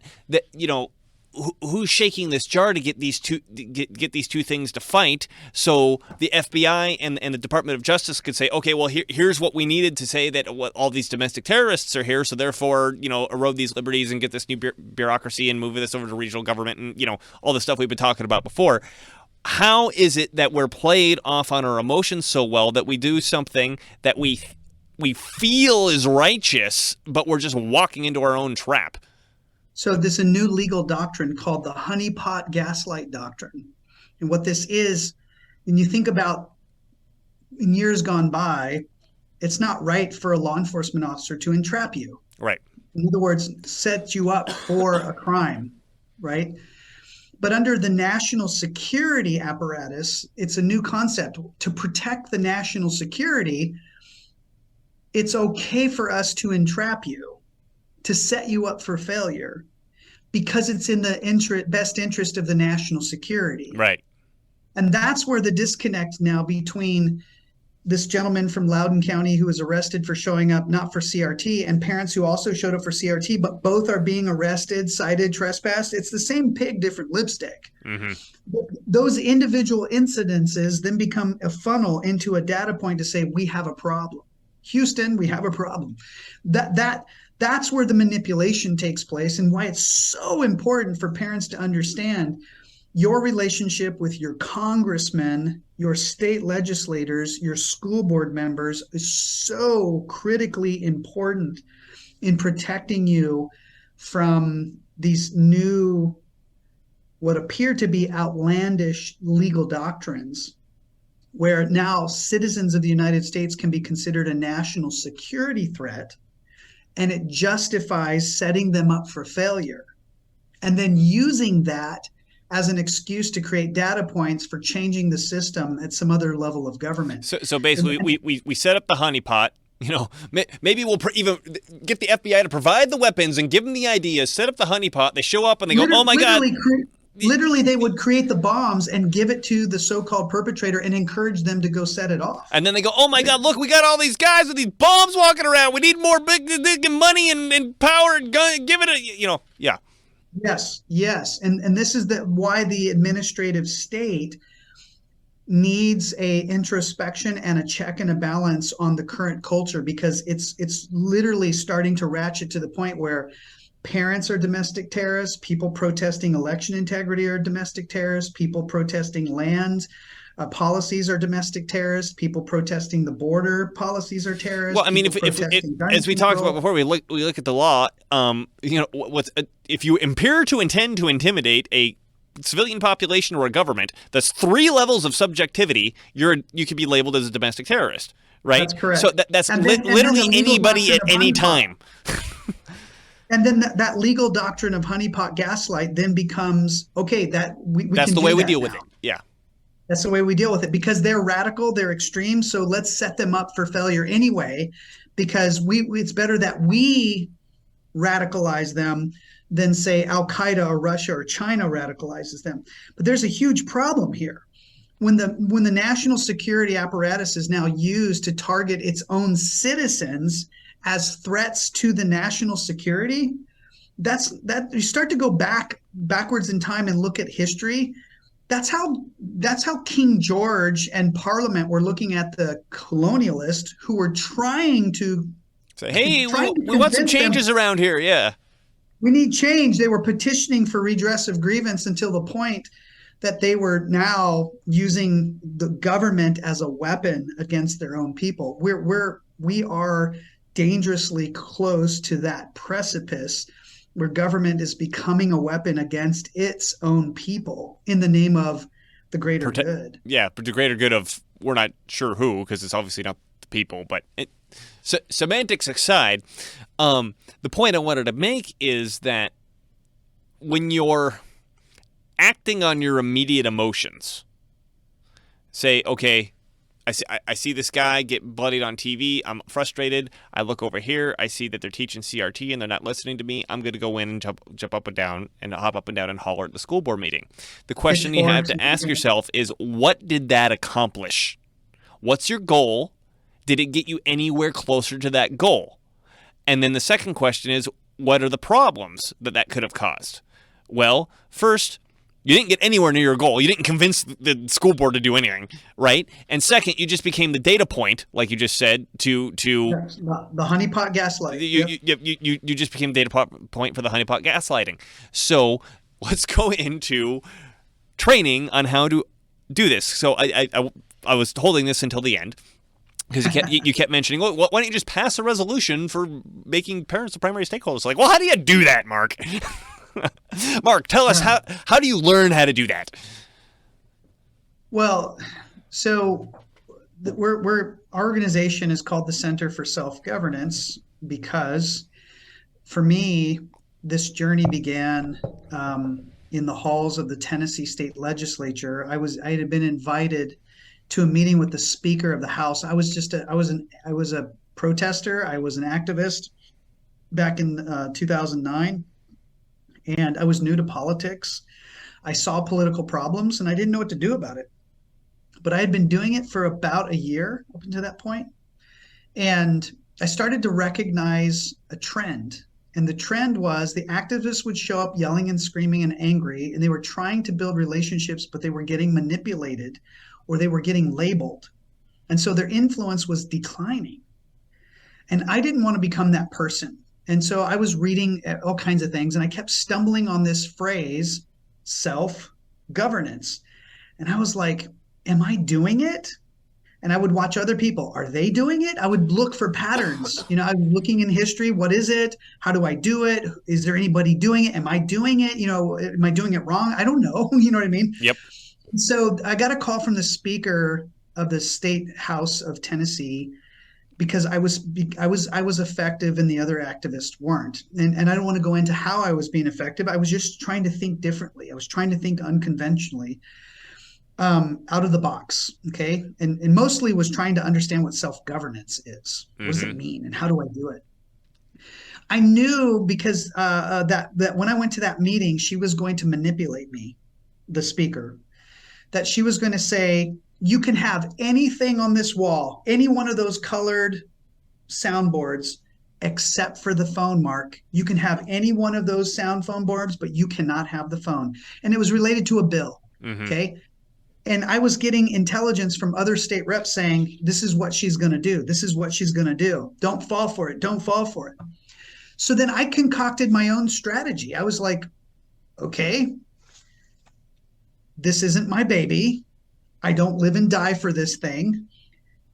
who's shaking this jar to get these two things to fight? So the FBI and the Department of Justice could say, okay, well here's what we needed to say that all these domestic terrorists are here, so therefore erode these liberties and get this new bureaucracy and move this over to regional government and all the stuff we've been talking about before. How is it that we're played off on our emotions so well that we do something that we we feel is righteous, but we're just walking into our own trap. So this is a new legal doctrine called the Honeypot Gaslight Doctrine. And what this is, when you think about in years gone by, it's not right for a law enforcement officer to entrap you. Right. In other words, set you up for a crime, right? But under the national security apparatus, it's a new concept. To protect the national security, it's okay for us to entrap you, to set you up for failure, because it's in the best interest of the national security. Right. And that's where the disconnect now between this gentleman from Loudoun County who was arrested for showing up not for CRT, and parents who also showed up for CRT, but both are being arrested, cited, trespassed. It's the same pig, different lipstick. Mm-hmm. Those individual incidences then become a funnel into a data point to say, we have a problem. Houston, we have a problem. That's where the manipulation takes place, and why it's so important for parents to understand your relationship with your congressmen, your state legislators, your school board members is so critically important in protecting you from these new, what appear to be outlandish legal doctrines, where now citizens of the United States can be considered a national security threat, and it justifies setting them up for failure, and then using that as an excuse to create data points for changing the system at some other level of government. So basically, we set up the honeypot. You know, maybe we'll even get the FBI to provide the weapons and give them the ideas. Set up the honeypot. They show up and they go, "Oh my God!" Literally, they would create the bombs and give it to the so-called perpetrator and encourage them to go set it off. And then they go, "Oh my God! Look, we got all these guys with these bombs walking around. We need more big money and power and gun. Give it a, yeah." Yes. And this is why the administrative state needs a introspection and a check and a balance on the current culture, because it's literally starting to ratchet to the point where parents are domestic terrorists, people protesting election integrity are domestic terrorists, people protesting land policies are domestic terrorists, people protesting the border policies are terrorists. Well, I mean, if as we talked about before, we look at the law. If you appear to intend to intimidate a civilian population or a government, that's 3 levels of subjectivity. You could be labeled as a domestic terrorist, right? That's correct. So that's literally anybody at any time. And then that legal doctrine of honeypot gaslight then becomes okay. That's the way we deal with it. Yeah. That's the way we deal with it, because they're radical, they're extreme. So let's set them up for failure anyway, because it's better that we radicalize them than say Al Qaeda or Russia or China radicalizes them. But there's a huge problem here. When the national security apparatus is now used to target its own citizens as threats to the national security, that you start to go backwards in time and look at history. That's how King George and Parliament were looking at the colonialists who were trying to say, "Hey, we want some changes around here." Yeah, we need change. They were petitioning for redress of grievance until the point that they were now using the government as a weapon against their own people. We are dangerously close to that precipice where government is becoming a weapon against its own people in the name of the greater good. Yeah, but the greater good of, we're not sure who, because it's obviously not the people. But semantics aside, the point I wanted to make is that when you're acting on your immediate emotions, say, okay, I see this guy get bloodied on TV. I'm frustrated. I look over here. I see that they're teaching CRT and they're not listening to me. I'm going to go in and jump up and down and hop up and down and holler at the school board meeting. The question you have to ask yourself is, what did that accomplish? What's your goal? Did it get you anywhere closer to that goal? And then the second question is, what are the problems that could have caused? Well, first, you didn't get anywhere near your goal. You didn't convince the school board to do anything, right? And second, you just became the data point, like you just said, to the honeypot gaslight. You just became the data point for the honeypot gaslighting. So let's go into training on how to do this. So I was holding this until the end. Because you kept mentioning, well, why don't you just pass a resolution for making parents the primary stakeholders? Like, well, how do you do that, Mark? Mark, tell us, how do you learn how to do that? Well, so our organization is called the Center for Self-Governance because for me, this journey began in the halls of the Tennessee State Legislature. I had been invited to a meeting with the Speaker of the House. I was a protester. I was an activist back in 2009, and I was new to politics. I saw political problems, and I didn't know what to do about it. But I had been doing it for about a year up until that point, and I started to recognize a trend. And the trend was the activists would show up yelling and screaming and angry, and they were trying to build relationships, but they were getting manipulated or they were getting labeled. And so their influence was declining. And I didn't want to become that person. And so I was reading all kinds of things, and I kept stumbling on this phrase, self-governance. And I was like, am I doing it? And I would watch other people. Are they doing it? I would look for patterns. I was looking in history. What is it? How do I do it? Is there anybody doing it? Am I doing it? Am I doing it wrong? I don't know. You know what I mean? Yep. So I got a call from the Speaker of the State House of Tennessee because I was effective and the other activists weren't. And I don't want to go into how I was being effective. I was just trying to think differently. I was trying to think unconventionally. Out of the box, okay? And mostly was trying to understand what self-governance is. What does it mean, and how do I do it? I knew because that when I went to that meeting, she was going to manipulate me, the Speaker, that she was going to say, you can have anything on this wall, any one of those colored soundboards, except for the phone, Mark. You can have any one of those sound phone boards, but you cannot have the phone. And it was related to a bill, okay? And I was getting intelligence from other state reps saying, this is what she's going to do. This is what she's going to do. Don't fall for it. Don't fall for it. So then I concocted my own strategy. I was like, okay, this isn't my baby. I don't live and die for this thing.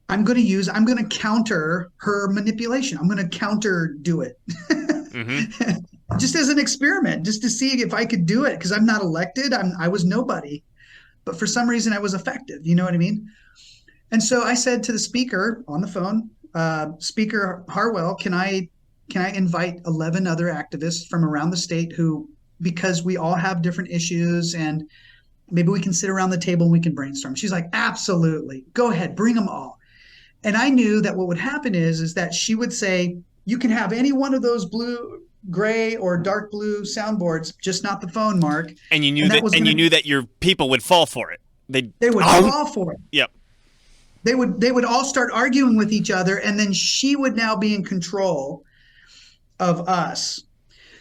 I'm going to counter her manipulation. I'm going to counter do it. Just as an experiment, just to see if I could do it, because I'm not elected. I was nobody. But for some reason, I was effective. You know what I mean? And so I said to the Speaker on the phone, Speaker Harwell, can I invite 11 other activists from around the state who, because we all have different issues, and maybe we can sit around the table and we can brainstorm. She's like, absolutely. Go ahead. Bring them all. And I knew that what would happen is that she would say, you can have any one of those blue, gray, or dark blue soundboards, just not the phone, Mark. And you knew you knew that your people would fall for it. They would fall for it. Yep. They would all start arguing with each other, and then she would now be in control of us.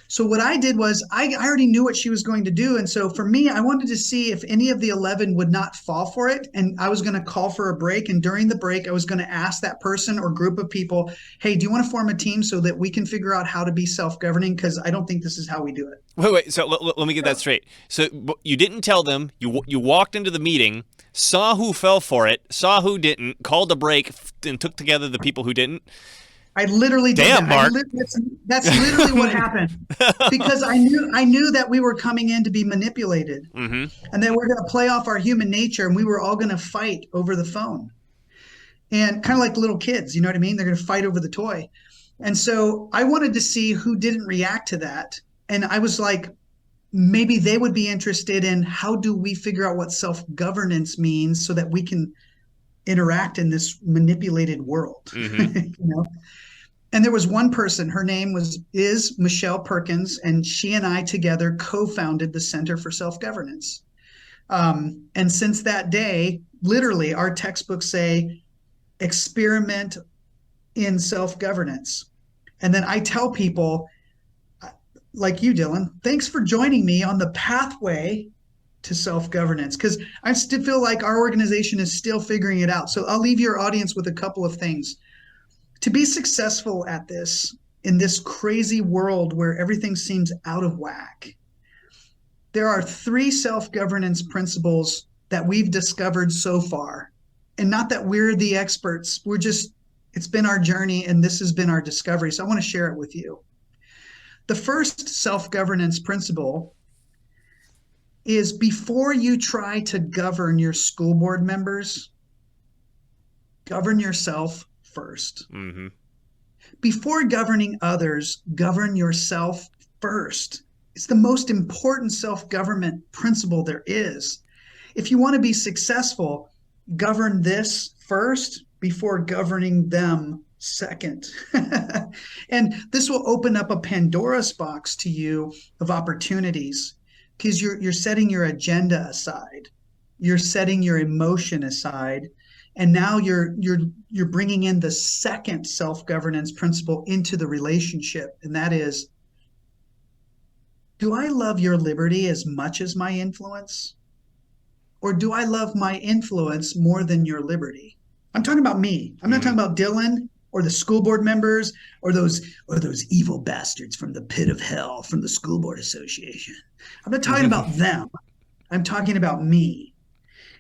So what I did was I already knew what she was going to do. And so for me, I wanted to see if any of the 11 would not fall for it. And I was going to call for a break. And during the break, I was going to ask that person or group of people, hey, do you want to form a team so that we can figure out how to be self-governing? Because I don't think this is how we do it. Wait. So let me get that straight. So you didn't tell them. You walked into the meeting, saw who fell for it, saw who didn't, called a break, and took together the people who didn't. I literally did that. Mark. That's literally what happened, because I knew that we were coming in to be manipulated, and that we're going to play off our human nature, and we were all going to fight over the phone, and kind of like little kids, you know what I mean? They're going to fight over the toy. And so I wanted to see who didn't react to that, and I was like, maybe they would be interested in how do we figure out what self-governance means so that we can interact in this manipulated world, you know? And there was one person, her name is Michelle Perkins, and she and I together co-founded the Center for Self-Governance. And since that day, literally our textbooks say, experiment in self-governance. And then I tell people like you, Dylan, thanks for joining me on the pathway to self-governance, because I still feel like our organization is still figuring it out. So I'll leave your audience with a couple of things. To be successful at this in this crazy world where everything seems out of whack, there are 3 self-governance principles that we've discovered so far. And not that we're the experts. It's been our journey, and this has been our discovery. So I want to share it with you. The first self-governance principle is, before you try to govern your school board members, govern yourself first. Mm-hmm. Before governing others, govern yourself first. It's the most important self-government principle there is. If you want to be successful, govern this first before governing them second. And this will open up a Pandora's box to you of opportunities, because you're setting your agenda aside. You're setting your emotion aside. And now you're bringing in the second self-governance principle into the relationship. And that is, do I love your liberty as much as my influence? Or do I love my influence more than your liberty? I'm talking about me. I'm not talking about Dylan or the school board members or those evil bastards from the pit of hell from the school board association. I'm not talking about them. I'm talking about me.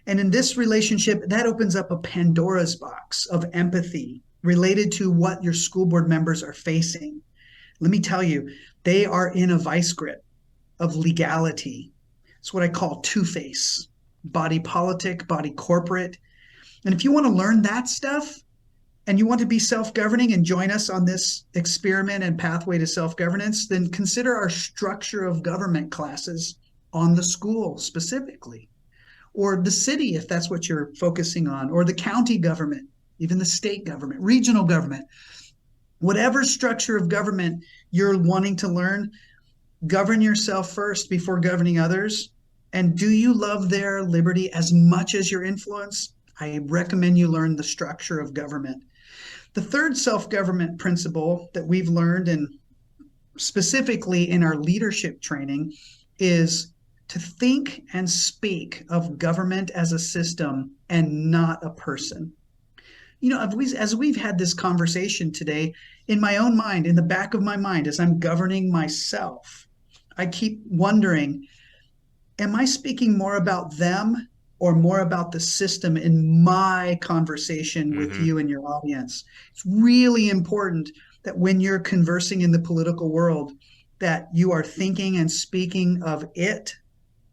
And in this relationship, that opens up a Pandora's box of empathy related to what your school board members are facing. Let me tell you, they are in a vice grip of legality. It's what I call two-face, body politic, body corporate. And if you want to learn that stuff and you want to be self-governing and join us on this experiment and pathway to self-governance, then consider our structure of government classes on the school specifically, or the city, if that's what you're focusing on, or the county government, even the state government, regional government. Whatever structure of government you're wanting to learn, govern yourself first before governing others. And do you love their liberty as much as your influence? I recommend you learn the structure of government. The third self-government principle that we've learned, and specifically in our leadership training, is to think and speak of government as a system and not a person. You know, as we've had this conversation today, in my own mind, in the back of my mind, as I'm governing myself, I keep wondering, am I speaking more about them or more about the system in my conversation with you and your audience? It's really important that when you're conversing in the political world, that you are thinking and speaking of it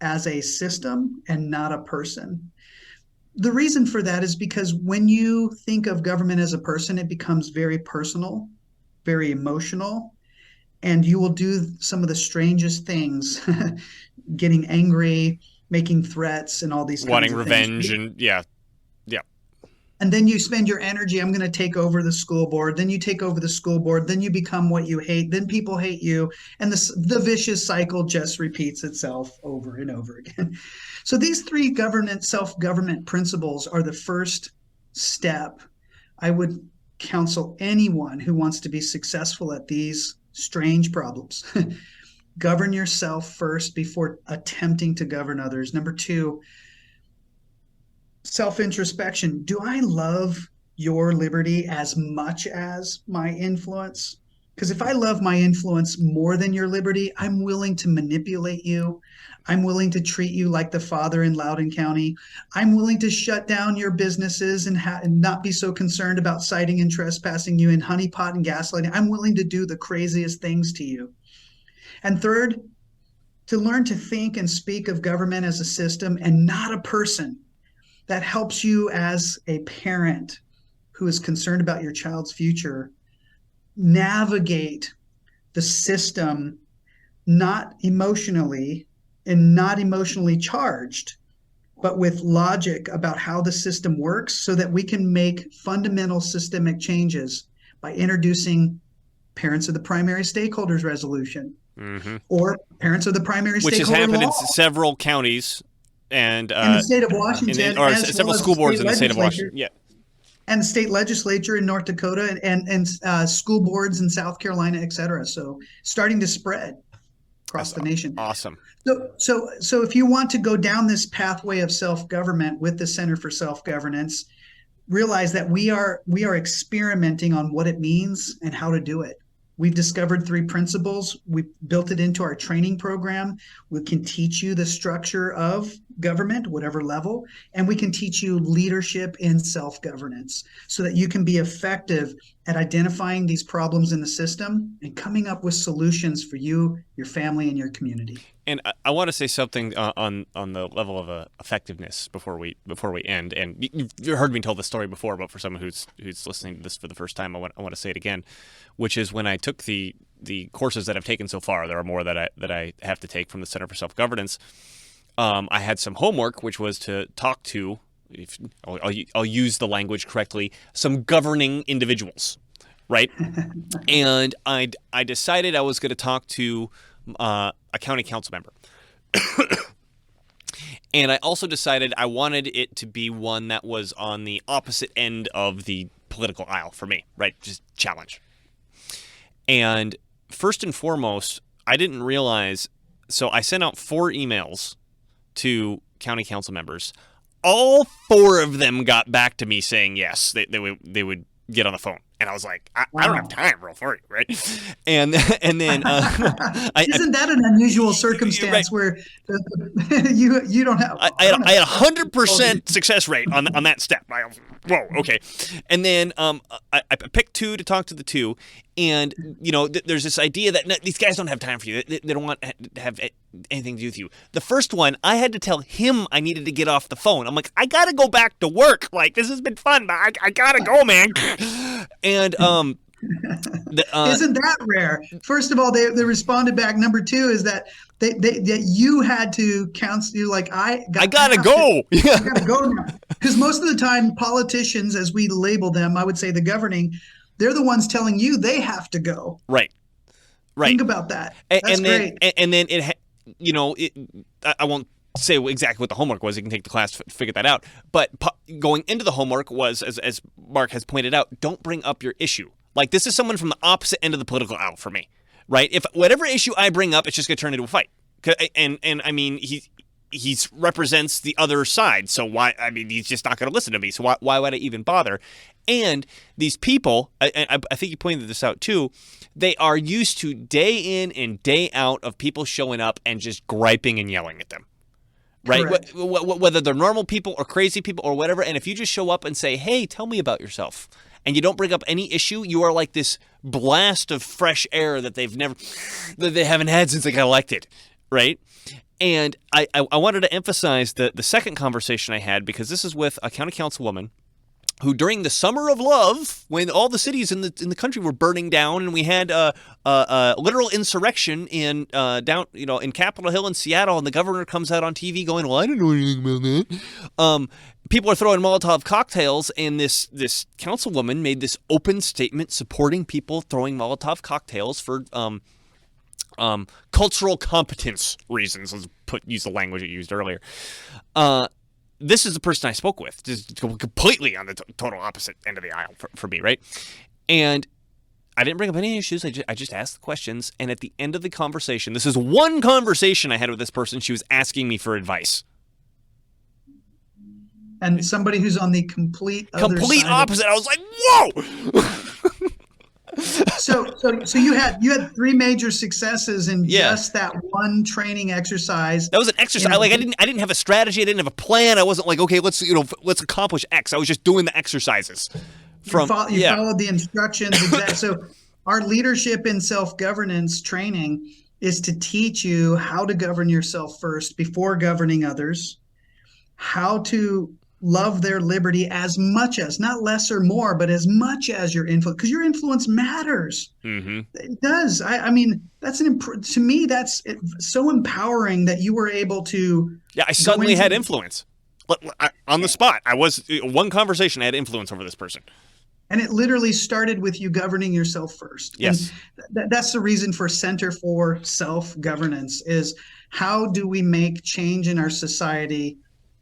as a system and not a person. The reason for that is because when you think of government as a person, it becomes very personal, very emotional, and you will do some of the strangest things, getting angry, making threats, and all these kinds wanting of revenge, things. and yeah. And then you spend your energy, I'm going to take over the school board. Then you take over the school board. Then you become what you hate. Then people hate you. And the vicious cycle just repeats itself over and over again. So these three self-government principles are the first step. I would counsel anyone who wants to be successful at these strange problems. Govern yourself first before attempting to govern others. Number two, self-introspection. Do I love your liberty as much as my influence? Because if I love my influence more than your liberty, I'm willing to manipulate you. I'm willing to treat you like the father in Loudoun County. I'm willing to shut down your businesses and not be so concerned about citing and trespassing you in Honeypot and Gaslighting. I'm willing to do the craziest things to you. And third, to learn to think and speak of government as a system and not a person. That helps you as a parent who is concerned about your child's future navigate the system not emotionally and not emotionally charged, but with logic about how the system works, so that we can make fundamental systemic changes by introducing parents of the primary stakeholders resolution or parents of the primary which stakeholder has happened law. in several counties and in the state of Washington, or as several well as school the boards state in the state of legislature. Washington. Yeah. And the state legislature in North Dakota and school boards in South Carolina, et cetera. So starting to spread across the nation. Awesome. So if you want to go down this pathway of self-government with the Center for Self-Governance, realize that we are experimenting on what it means and how to do it. We've discovered three principles. We built it into our training program. We can teach you the structure of government, whatever level, and we can teach you leadership and self-governance so that you can be effective at identifying these problems in the system and coming up with solutions for you, your family, and your community. And I want to say something on the level of effectiveness before we end. And you've heard me tell this story before, but for someone who's listening to this for the first time, I want to say it again, which is when I took the courses that I've taken so far. There are more that I have to take from the Center for Self-Governance. I had some homework, which was to talk to, if I'll use the language correctly, some governing individuals, right? And I decided I was going to talk to a county council member. And I also decided I wanted it to be one that was on the opposite end of the political aisle for me, right? Just challenge. And first and foremost, I didn't realize, so I sent out 4 emails to county council members. All 4 of them got back to me saying yes, they would get on the phone. And I was like, I don't have time, real for you, right? And then isn't that an unusual circumstance where you don't have? I had 100% success rate on that step. Whoa, okay. And then I picked 2 to talk to the 2, and there's this idea that these guys don't have time for you. They don't want to have anything to do with you. The first one, I had to tell him I needed to get off the phone. I'm like, I gotta go back to work. Like, this has been fun, but I gotta go, man. And isn't that rare? First of all, they responded back. Number 2 is that that you had to counsel you, like, I gotta go. I gotta go now. Because most of the time, politicians, as we label them, I would say the governing, they're the ones telling you they have to go. Right. Think about that. That's great. And then I won't say exactly what the homework was. You can take the class to figure that out. But going into the homework was, as Mark has pointed out, don't bring up your issue. Like, this is someone from the opposite end of the political aisle for me, right? If whatever issue I bring up, it's just going to turn into a fight. And I mean, he represents the other side. So why? I mean, he's just not going to listen to me. So why would I even bother? And these people, I think you pointed this out too, they are used to day in and day out of people showing up and just griping and yelling at them. Right? Whether they're normal people or crazy people or whatever. And if you just show up and say, hey, tell me about yourself, and you don't bring up any issue, you are like this blast of fresh air that they haven't had since they got elected. Right? And I wanted to emphasize the second conversation I had, because this is with a county councilwoman who, during the Summer of Love, when all the cities in the country were burning down, and we had a literal insurrection in in Capitol Hill in Seattle, and the governor comes out on TV going, "Well, I didn't know anything about that." People are throwing Molotov cocktails, and this councilwoman made this open statement supporting people throwing Molotov cocktails for cultural competence reasons. Let's use the language you used earlier. This is the person I spoke with, just completely on the total opposite end of the aisle for me, right? And I didn't bring up any issues. I just asked the questions. And at the end of the conversation, this is one conversation I had with this person, she was asking me for advice. And somebody who's on the complete opposite. I was like, whoa! So you had 3 major successes in just that one training exercise. That was an exercise. I didn't have a strategy. I didn't have a plan. I wasn't like, okay, let's accomplish X. I was just doing the exercises. You followed the instructions. Exactly. So our leadership and self-governance training is to teach you how to govern yourself first before governing others, how to love their liberty as much as, not less or more, but as much as your influence, because your influence matters. Mm-hmm. It does. I mean, that's to me, that's so empowering that you were able to. Yeah, I suddenly had influence on the spot. I was one conversation. I had influence over this person. And it literally started with you governing yourself first. Yes. And that's the reason for Center for Self-Governance is how do we make change in our society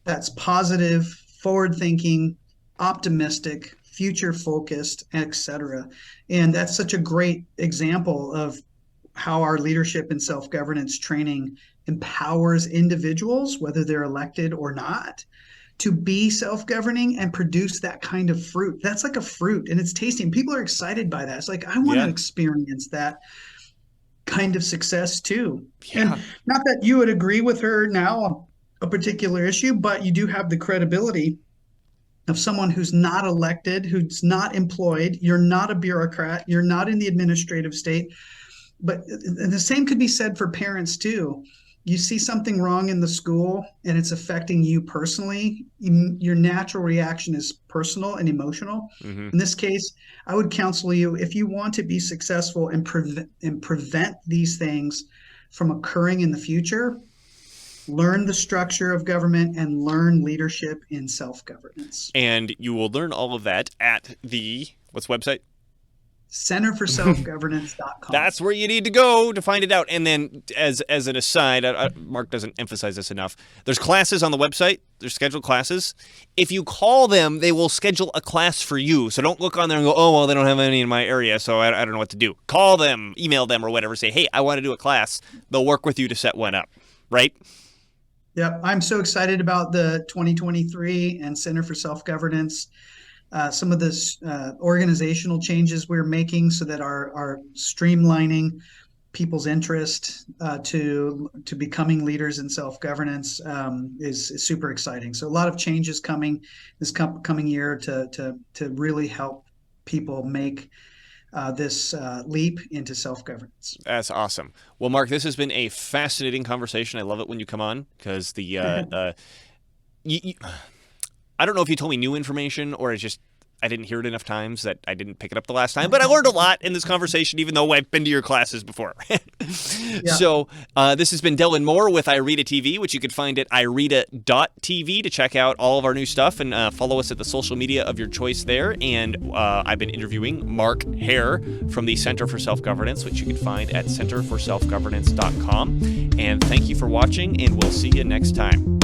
that's positive, forward-thinking, optimistic, future-focused, etc. And that's such a great example of how our leadership and self-governance training empowers individuals, whether they're elected or not, to be self-governing and produce that kind of fruit. That's like a fruit, and it's tasty, and people are excited by that. It's like, I want to experience that kind of success too. Yeah. And not that you would agree with her now a particular issue, but you do have the credibility of someone who's not elected, who's not employed. You're not a bureaucrat. You're not in the administrative state. But the same could be said for parents too. You see something wrong in the school and it's affecting you personally, your natural reaction is personal and emotional. Mm-hmm. In this case, I would counsel you, if you want to be successful and prevent these things from occurring in the future, learn the structure of government and learn leadership in self-governance. And you will learn all of that at the, what's the website? centerforselfgovernance.com. That's where you need to go to find it out. And then as an aside, Mark doesn't emphasize this enough, there's classes on the website. There's scheduled classes. If you call them, they will schedule a class for you. So don't look on there and go, oh, well, they don't have any in my area, so I don't know what to do. Call them, email them or whatever. Say, hey, I want to do a class. They'll work with you to set one up, right? Yep. I'm so excited about the 2023 and Center for Self-Governance. Some of the organizational changes we're making so that are streamlining people's interest to becoming leaders in self-governance is super exciting. So a lot of changes coming this coming year to really help people make this leap into self-governance. That's awesome. Well, Mark, this has been a fascinating conversation. I love it when you come on because the I don't know if you told me new information or it's just I didn't hear it enough times that I didn't pick it up the last time, but I learned a lot in this conversation, even though I've been to your classes before. Yeah. So this has been Dylan Moore with IridaTV, which you can find at irida.tv to check out all of our new stuff and follow us at the social media of your choice there. And I've been interviewing Mark Herr from the Center for Self-Governance, which you can find at centerforselfgovernance.com. And thank you for watching, and we'll see you next time.